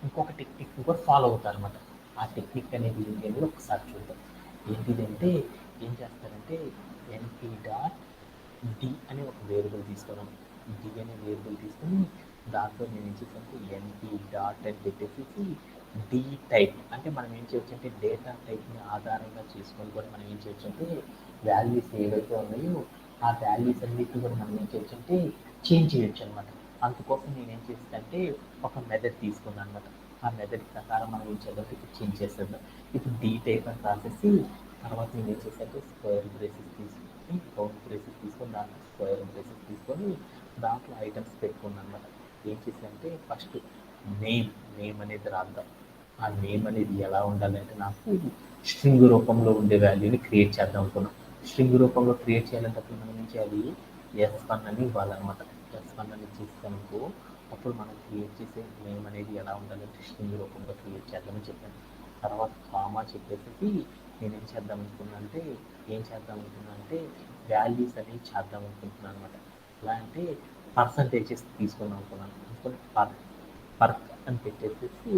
ఇంకొక టెక్నిక్ కూడా ఫాలో అవుతారనమాట. ఆ టెక్నిక్ అనేది ఏంటి అనేది ఒకసారి చూద్దాం. ఏంటిదంటే ఏం చేస్తారంటే ఎన్పి డాట్ డి అనే ఒక వేరియబుల్ తీసుకున్నాం. డి అనే వేరియబుల్ తీసుకుని దాంట్లో నేను ఏం చేసానంటే ఎన్పి డాట్ అని పెట్టేసి డి టైప్ అంటే మనం ఏం చేయొచ్చు అంటే డేటా టైప్ని ఆధారంగా చేసుకొని కూడా మనం ఏం చేయొచ్చు అంటే వాల్యూస్ ఏవైతే ఉన్నాయో ఆ వాల్యూస్ అన్నిటిని కూడా మనం ఏం చేయొచ్చు అంటే చేంజ్ చేయొచ్చు అనమాట. అందుకోసం నేను ఏం చేస్తానంటే ఒక మెథడ్ తీసుకున్నాను అనమాట. ఆ మెథడ్ ప్రకారం మనం ఏం చేద్దాం ఇప్పుడు చేంజ్ చేసేద్దాం. ఇప్పుడు డి టైప్ అని రాసేసి తర్వాత నేను ఏం చేశానంటే స్క్వేర్ బ్రేసెస్ తీసుకొని రౌండ్ బ్రేసెస్ తీసుకొని దాంట్లో స్క్వేర్ బ్రేసెస్ తీసుకొని దాంట్లో ఐటమ్స్ పెట్టుకున్నాను అనమాట. ఏం చేశానంటే ఫస్ట్ నేమ్ అనేది రాద్దాం. ఆ నేమ్ అనేది ఎలా ఉండాలంటే నాకు స్ట్రింగ్ రూపంలో ఉండే వాల్యూని క్రియేట్ చేద్దాం అనుకున్నాం. స్ట్రింగ్ రూపంలో క్రియేట్ చేయాలంటే అప్పుడు మనం ఏం చేయాలి S1 అని ఇవ్వాలన్నమాట. S1 అని ఇచ్చేసామనుకో అప్పుడు మనం క్రియేట్ చేసే నేమ్ అనేది ఎలా ఉండాలంటే స్ట్రింగ్ రూపంలో క్రియేట్ చేద్దామని చెప్పాను. తర్వాత కామా చెప్పేసి నేనేం చేద్దాం అనుకున్నా అంటే వాల్యూస్ అనేవి చేద్దాం అనుకుంటున్నాను అనమాట. ఎలా అంటే పర్సంటేజెస్ తీసుకుందాం అనుకున్నాను. అనుకుని పర్ అని పెట్టేసేసి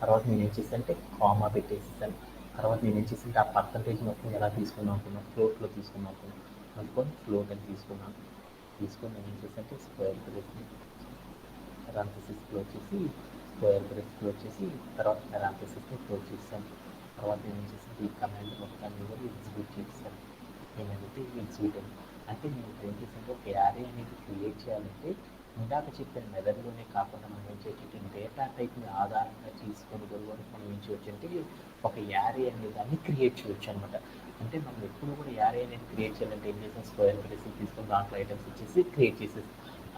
తర్వాత నేను ఏం చేశానంటే కామా పెట్టేసేసాను. తర్వాత నేను ఏం చేశానంటే ఆ పర్సంటేజ్ మొత్తం ఎలా తీసుకుందాం అనుకున్నాను ఫ్లోట్లో తీసుకుందాం అనుకున్నాను. అనుకొని ఫ్లోట్ అని తీసుకొని నేను ఏం చేశానంటే స్క్వేర్ బ్రేస్ని పెరాంథసిస్ క్లోజ్ చేసి స్క్వేర్ బ్రేస్ క్లోజ్ చేసి తర్వాత పెరాంథసిస్ని క్లోజ్ చేశాను. తర్వాత నేను ఏం చేశానంటే ఈ కమాండ్ మొత్తాన్ని కూడా ఎగ్జిక్యూట్ చేశాను. ఏమైందంటే ఎగ్జిక్యూట్ అయింది. అంటే నేను ఇప్పుడు ఏం చేశానంటే ఒక యారే అనేది క్రియేట్ చేయాలంటే ఇందాక చెప్పిన మెథడ్లోనే కాకుండా మనం ఏం చేయొచ్చు డేటా టైప్ని ఆధారంగా తీసుకొని కూడా మనం ఏం చేయొచ్చు అంటే ఒక యారే అనే దాన్ని క్రియేట్ చేయొచ్చు అనమాట. అంటే మనం ఎప్పుడు కూడా యారే అనేది క్రియేట్ చేయాలంటే ఏం చేసాం స్క్వేర్ బ్రేసెస్ తీసుకొని దాంట్లో ఐటమ్స్ ఇచ్చేసి క్రియేట్ చేసేసి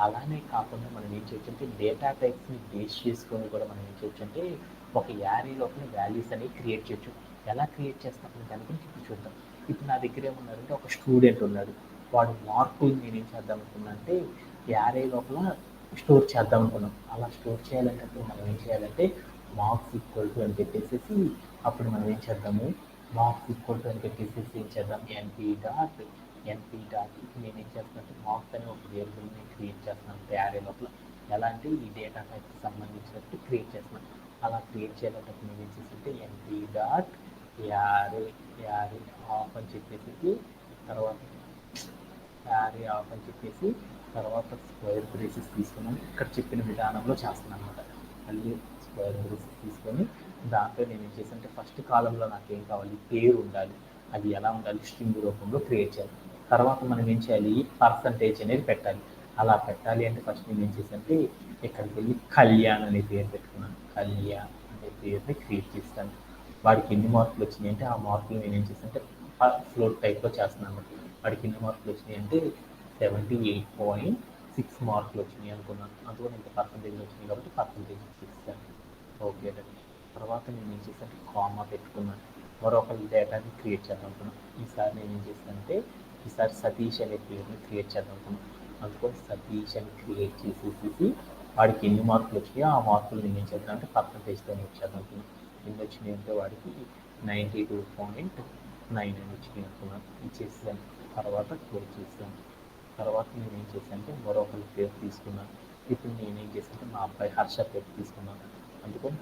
అలానే కాకుండా మనం ఏం చేయొచ్చు అంటే డేటా టైప్స్ని బేస్ చేసుకొని కూడా మనం ఏం చేయొచ్చు అంటే ఒక యారే లోపల వాల్యూస్ అనేవి క్రియేట్ చేయొచ్చు. ఎలా క్రియేట్ చేస్తాం దాని గురించి ఇప్పుడు చూద్దాం. ఇప్పుడు నా దగ్గర ఏమన్నారంటే ఒక స్టూడెంట్ ఉన్నాడు. వాడు మార్కులు నేను ఏం చేద్దాం అనుకున్నా అంటే యారే లోపల స్టోర్ చేద్దాం అనుకున్నాం. అలా స్టోర్ చేయాలంటే అప్పుడు మనం ఏం చేయాలంటే మార్క్స్ ఈక్వల్ టు అని పెట్టేసేసి అప్పుడు మనం ఏం చేద్దాము మార్క్స్ ఈక్వల్ టు అని పెట్టేసేసి ఏం చేద్దాం ఎన్పి డాట్ ఇప్పుడు నేను ఏం చేస్తానంటే మార్క్స్ అనే ఒక వేరియబుల్ని క్రియేట్ చేస్తున్నాను యారే లోపల. ఎలా అంటే ఈ డేటా టైప్కి సంబంధించినట్టు క్రియేట్ చేస్తున్నాను. అలా క్రియేట్ చేయాలంటే నేను ఏం చేస్తుంటే ఎన్పి డాట్ యారే ఆఫ్ అని చెప్పేసి తర్వాత యారే ఆఫ్ అని చెప్పేసి తర్వాత స్క్వేర్ బ్రేసెస్ తీసుకున్నాను. ఇక్కడ చెప్పిన విధానంలో చేస్తున్నాను అనమాట. మళ్ళీ స్క్వేర్ బ్రేసెస్ తీసుకొని దాంట్లో నేను ఏం చేశానంటే ఫస్ట్ కాలంలో నాకు ఏం కావాలి పేరు ఉండాలి. అది ఎలా ఉండాలి స్ట్రింగ్ రూపంలో క్రియేట్ చేయాలి. తర్వాత మనం ఏం చేయాలి పర్సంటేజ్ అనేది పెట్టాలి. అలా పెట్టాలి అంటే ఫస్ట్ నేను ఏం చేశానంటే ఇక్కడికి వెళ్ళి కళ్యాణ్ అనే పేరు పెట్టుకున్నాను. కళ్యాణ్ అనే పేరుని క్రియేట్ చేస్తాను. వాడికి ఎన్ని మార్కులు వచ్చినాయి అంటే ఆ మార్కులు నేను ఏం చేశానంటే ఫ్లోట్ టైప్లో చేస్తున్నాను. వాడికి ఎన్ని మార్కులు వచ్చినాయి అంటే 78.6 మార్కులు వచ్చినాయి అనుకున్నాను. అందుకని ఇంత పర్సంటేజ్ వచ్చినాయి కాబట్టి పర్సంటేజ్ ఇస్తాను. ఓకే. తర్వాత నేను ఏం చేశానంటే కామా పెట్టుకున్నాను. మరొకరి డేటాని క్రియేట్ చేద్దాం అనుకున్నాను. ఈసారి నేను ఏం చేశానంటే ఈసారి సతీష్ అనే పేరుని క్రియేట్ చేద్దాం అనుకున్నాను. అందుకని సతీష్ అని క్రియేట్ చేసేసి వాడికి ఎన్ని మార్కులు వచ్చినాయో ఆ మార్కులు నేను ఏం చేద్దాం అంటే పర్సంటేజ్తో ఇచ్చేద్దాం అనుకున్నాను. ఎన్ని వచ్చినాయి అంటే వాడికి 92.9 అని వచ్చినాయి అనుకున్నాను. ఇచ్చేసాను. తర్వాత క్లోజ్ చేశాను. తర్వాత నేను ఏం చేశాను అంటే మరొకరి పేరు తీసుకున్నాను. ఇప్పుడు నేను ఏం చేశానంటే మా అబ్బాయి హర్ష పేరు తీసుకున్నాను. అందుకని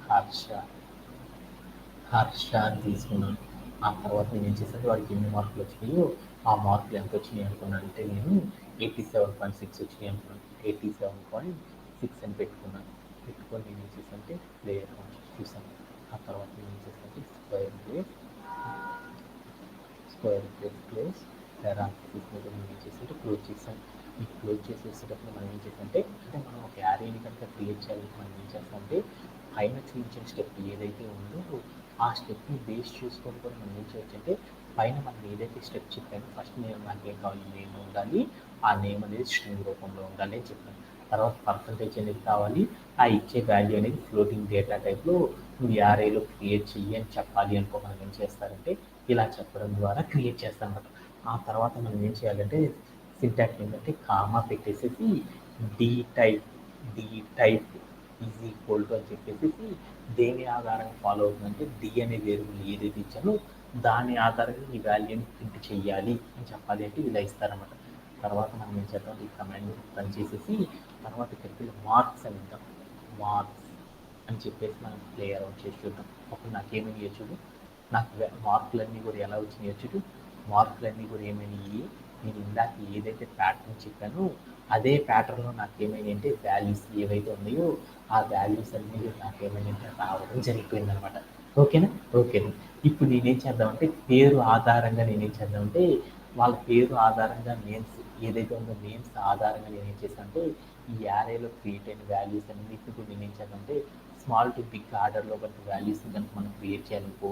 హర్ష అని తీసుకున్నాను. ఆ తర్వాత నేను ఏం చేశాను వాడికి ఎన్ని మార్కులు వచ్చినాయో ఆ మార్కులు ఎంత వచ్చినాయి అనుకున్నాను అంటే నేను 87.6 వచ్చినాయి అనుకున్నాను. 87.6 అని పెట్టుకున్నాను. పెట్టుకొని నేను ఏం చేశానంటే ప్లేయర్ చూసాను. ఆ తర్వాత నేను ఏం చేశానంటే స్క్వేర్ బ్రేస్ ప్లేస్ పారాంథసిస్ మీద నేను ఏం చేశానంటే క్లోజ్ చేశాను. ఈ క్లోజ్ చేసేటప్పుడు మనం ఏం చేసామంటే మనం ఒక యారేని కనుక క్రియేట్ చేయాలంటే మనం ఏం చేస్తామంటే పైన చూపించిన స్టెప్ ఏదైతే ఉందో ఆ స్టెప్ని బేస్ చేసుకొని కూడా మనం ఏం చేయొచ్చు అంటే పైన మనం ఏదైతే స్టెప్ చెప్పానో ఫస్ట్ నాకు ఏం కావాలి నేమ్ ఉండాలి. ఆ నేమ్ అనేది స్ట్రింగ్ రూపంలో ఉండాలి అని చెప్పాను. తర్వాత పర్సంటేజ్ అనేది కావాలి. ఆ ఇచ్చే వాల్యూ అనేది ఫ్లోటింగ్ డేటా టైప్లో నువ్వు యారేలో క్రియేట్ చెయ్యి అని చెప్పాలి అనుకో మనం ఏం చేస్తారంటే ఇలా చెప్పడం ద్వారా క్రియేట్ చేస్తాం అన్నమాట. ఆ తర్వాత మనం ఏం చేయాలంటే సింటాక్స్ ఏంటంటే కామా పెట్టేసేసి dtype is equal to అని చెప్పేసి దేని ఆధారంగా ఫాలో అవుతుందంటే డి అనే వేరియబుల్ ఏదైతే ఇచ్చానో దాని ఆధారంగా ఈ వాల్యూని ప్రింట్ చేయాలి అని చెప్పాలి అంటే ఇలా ఇస్తారన్నమాట. తర్వాత మనం ఏం చేద్దాం, ఈ కమాండ్ రన్ చేసేసి తర్వాత ఇక్కడికి మార్క్స్ అని ఇద్దాం. మార్క్స్ అని చెప్పేసి మనం ప్లే అరౌండ్ చేసి చూద్దాం. అప్పుడు నాకేమని చూడు, నాకు మార్కులన్నీ కూడా ఎలా వచ్చినాయో చూడు. మార్కులన్నీ కూడా ఏమైనాయి, నేను ఇందాక ఏదైతే ప్యాటర్న్ చెప్పానో అదే ప్యాటర్న్లో నాకేమైనా అంటే వాల్యూస్ ఏవైతే ఉన్నాయో ఆ వాల్యూస్ అన్నీ కూడా నాకేమైనా అంటే రావడం జరిగిపోయింది అనమాట. ఓకేనా? ఓకేనా. ఇప్పుడు నేనేం చేద్దామంటే పేరు ఆధారంగా నేనేం చేద్దామంటే వాళ్ళ పేరు ఆధారంగా నేమ్స్ ఏదైతే ఉందో నేమ్స్ ఆధారంగా నేనేం చేశానంటే ఈ యారేలో క్రియేట్ అయిన వాల్యూస్ అన్నిటిని కూడా నేనేం చేద్దామంటే స్మాల్ టు బిగ్ ఆర్డర్లో కనుక వాల్యూస్ కనుక మనం క్రియేట్ చేయాలనుకో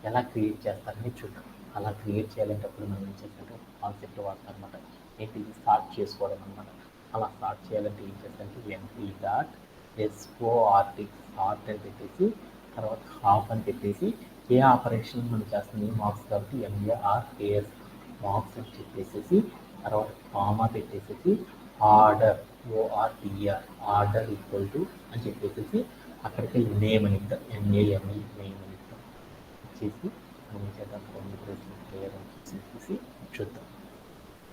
ఎలా క్రియేట్ చేస్తారని చూద్దాం. అలా క్రియేట్ చేయాలంటప్పుడు మనం ఏం చేస్తామంటే కాన్సెప్ట్ వాడతాం అనమాట. ఏంటి స్టార్ట్ చేసుకోవడం అనమాట. అలా స్టార్ట్ చేయాలంటే ఏం చేస్తారంటే ఎంపీ డాట్ ఎస్ఓఆర్టీ స్టార్ట్ అని పెట్టేసి తర్వాత హాఫ్ అని పెట్టేసి ఏ ఆపరేషన్ మనం చేస్తుంది మార్క్స్ కాబట్టి ఎంఏఆర్ఏఎస్ మార్క్స్ అని చెప్పేసేసి తర్వాత కామా పెట్టేసేసి ఆర్డర్ ఓఆర్టీఆర్ ఆర్డర్ ఈక్వల్ టు అని చెప్పేసి అక్కడికి నేమ్ అని ఇద్దాం. ఎంఏఎంఈ నేమ్ అని ఇద్దాం. ఇచ్చేసి మనం చేద్దాం ప్లేయర్ అని చెప్పేసి చూద్దాం.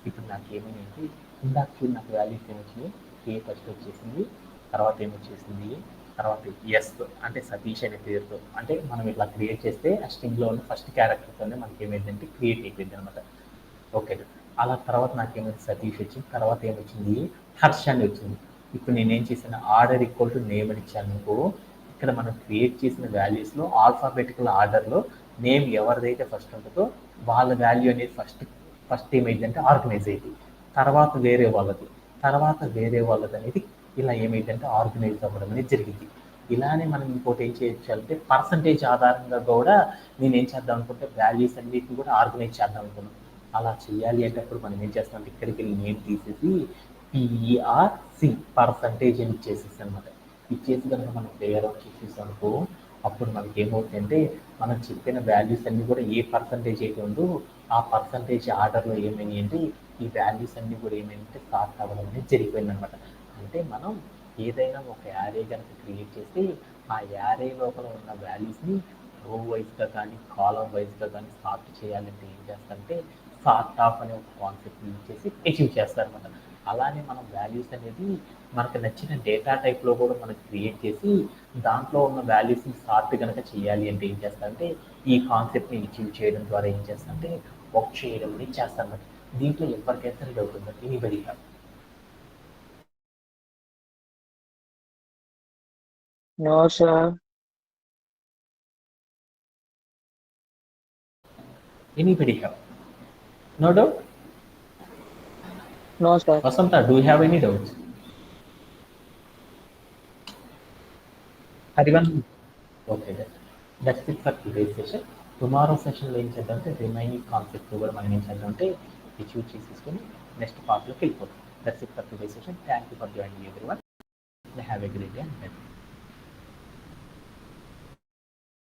ఇప్పుడు నాకు ఏమైంది, ఇందాక చూడు నాకు వాల్యూస్ ఏమొచ్చినాయి, ఏ ఫస్ట్ వచ్చేసింది, తర్వాత ఏమొచ్చేసింది, తర్వాత ఎస్ అంటే సతీష్ అనే పేరుతో, అంటే మనం ఇట్లా క్రియేట్ చేస్తే ఆ స్ట్రింగ్లో ఉన్న ఫస్ట్ క్యారెక్టర్తోనే మనకి ఏమైందంటే క్రియేట్ అయిపోయింది అనమాట. ఓకే, అలా తర్వాత నాకేమైంది సతీష్ వచ్చింది, తర్వాత ఏమొచ్చింది హర్ష అని వచ్చింది. ఇప్పుడు నేనేం చేశాను ఆర్డర్ ఈక్వల్ టు నేమ్ అని ఇచ్చాను అనుకో, ఇక్కడ మనం క్రియేట్ చేసిన వాల్యూస్లో ఆల్ఫాబెటికల్ ఆర్డర్లో నేమ్ ఎవరిదైతే ఫస్ట్ ఉంటుందో వాళ్ళ వాల్యూ అనేది ఫస్ట్ ఏమైందంటే ఆర్గనైజ్ అయింది, తర్వాత వేరే వాళ్ళది అనేది ఇలా ఏమైందంటే ఆర్గనైజ్ అవ్వడం అనేది జరిగింది. ఇలానే మనం ఇంకోటి ఏం చేయొచ్చు అంటే పర్సంటేజ్ ఆధారంగా కూడా నేను ఏం చేద్దాం అనుకుంటే వాల్యూస్ అన్నిటిని కూడా ఆర్గనైజ్ చేద్దాం అనుకున్నాను. అలా చేయాలి అంటే అప్పుడు మనం ఏం చేస్తాం అంటే ఇక్కడికి వెళ్ళి నేమ్ తీసేసి పిఈఆర్సి పర్సంటేజ్ అని ఇచ్చేసేసి అనమాట. ఇచ్చేసి కనుక మనం ప్లేయర్ అవుట్ చేసేసాం అనుకో, అప్పుడు మనకి ఏమవుతుందంటే మనం చెప్పిన వాల్యూస్ అన్నీ కూడా ఏ పర్సంటేజ్ అయితే ఉందో ఆ పర్సంటేజ్ ఆర్డర్లో ఏమైనాయి అంటే ఈ వాల్యూస్ అన్నీ కూడా ఏమైందంటే స్టార్ట్ అవ్వడం అనేది జరిగిపోయింది అనమాట. అంటే మనం ఏదైనా ఒక యారే కనుక క్రియేట్ చేస్తే ఆ యారే లోపల ఉన్న వాల్యూస్ని రో వైజ్గా కానీ కాలం వైజ్గా కానీ స్టార్ట్ చేయాలంటే ఏం చేస్తారంటే స్టార్ట్ ఆఫ్ అనే ఒక కాన్సెప్ట్ యూజ్ చేసి అచీవ్ చేస్తారనమాట. అలానే మనం వాల్యూస్ అనేది మనకు నచ్చిన డేటా టైప్లో కూడా మనం క్రియేట్ చేసి దాంట్లో ఉన్న వాల్యూస్ని స్టార్ట్ కనుక చేయాలి అంటే ఏం చేస్తారంటే ఈ కాన్సెప్ట్ని అచీవ్ చేయడం ద్వారా ఏం చేస్తారంటే వర్క్ చేయడం అనేది చేస్తారన్నమాట. దీంట్లో ఎవరికైనా డౌట్ ఉందా? Anybody have? No, sir. Anybody have? No doubt? No, sir. Vasanta, do you have any doubts? Everyone? Okay, that's it for today's session. Tomorrow session ఏం చేద్దామంటే రిమైనింగ్ కాన్సెప్ట్ కూడా మనం ఏం చేద్దామంటే అచీవ్ చేసేసుకొని నెక్స్ట్ పార్ట్లోకి వెళ్ళిపోతాం. That's it for today session. Thank you for joining everyone. Have a great day.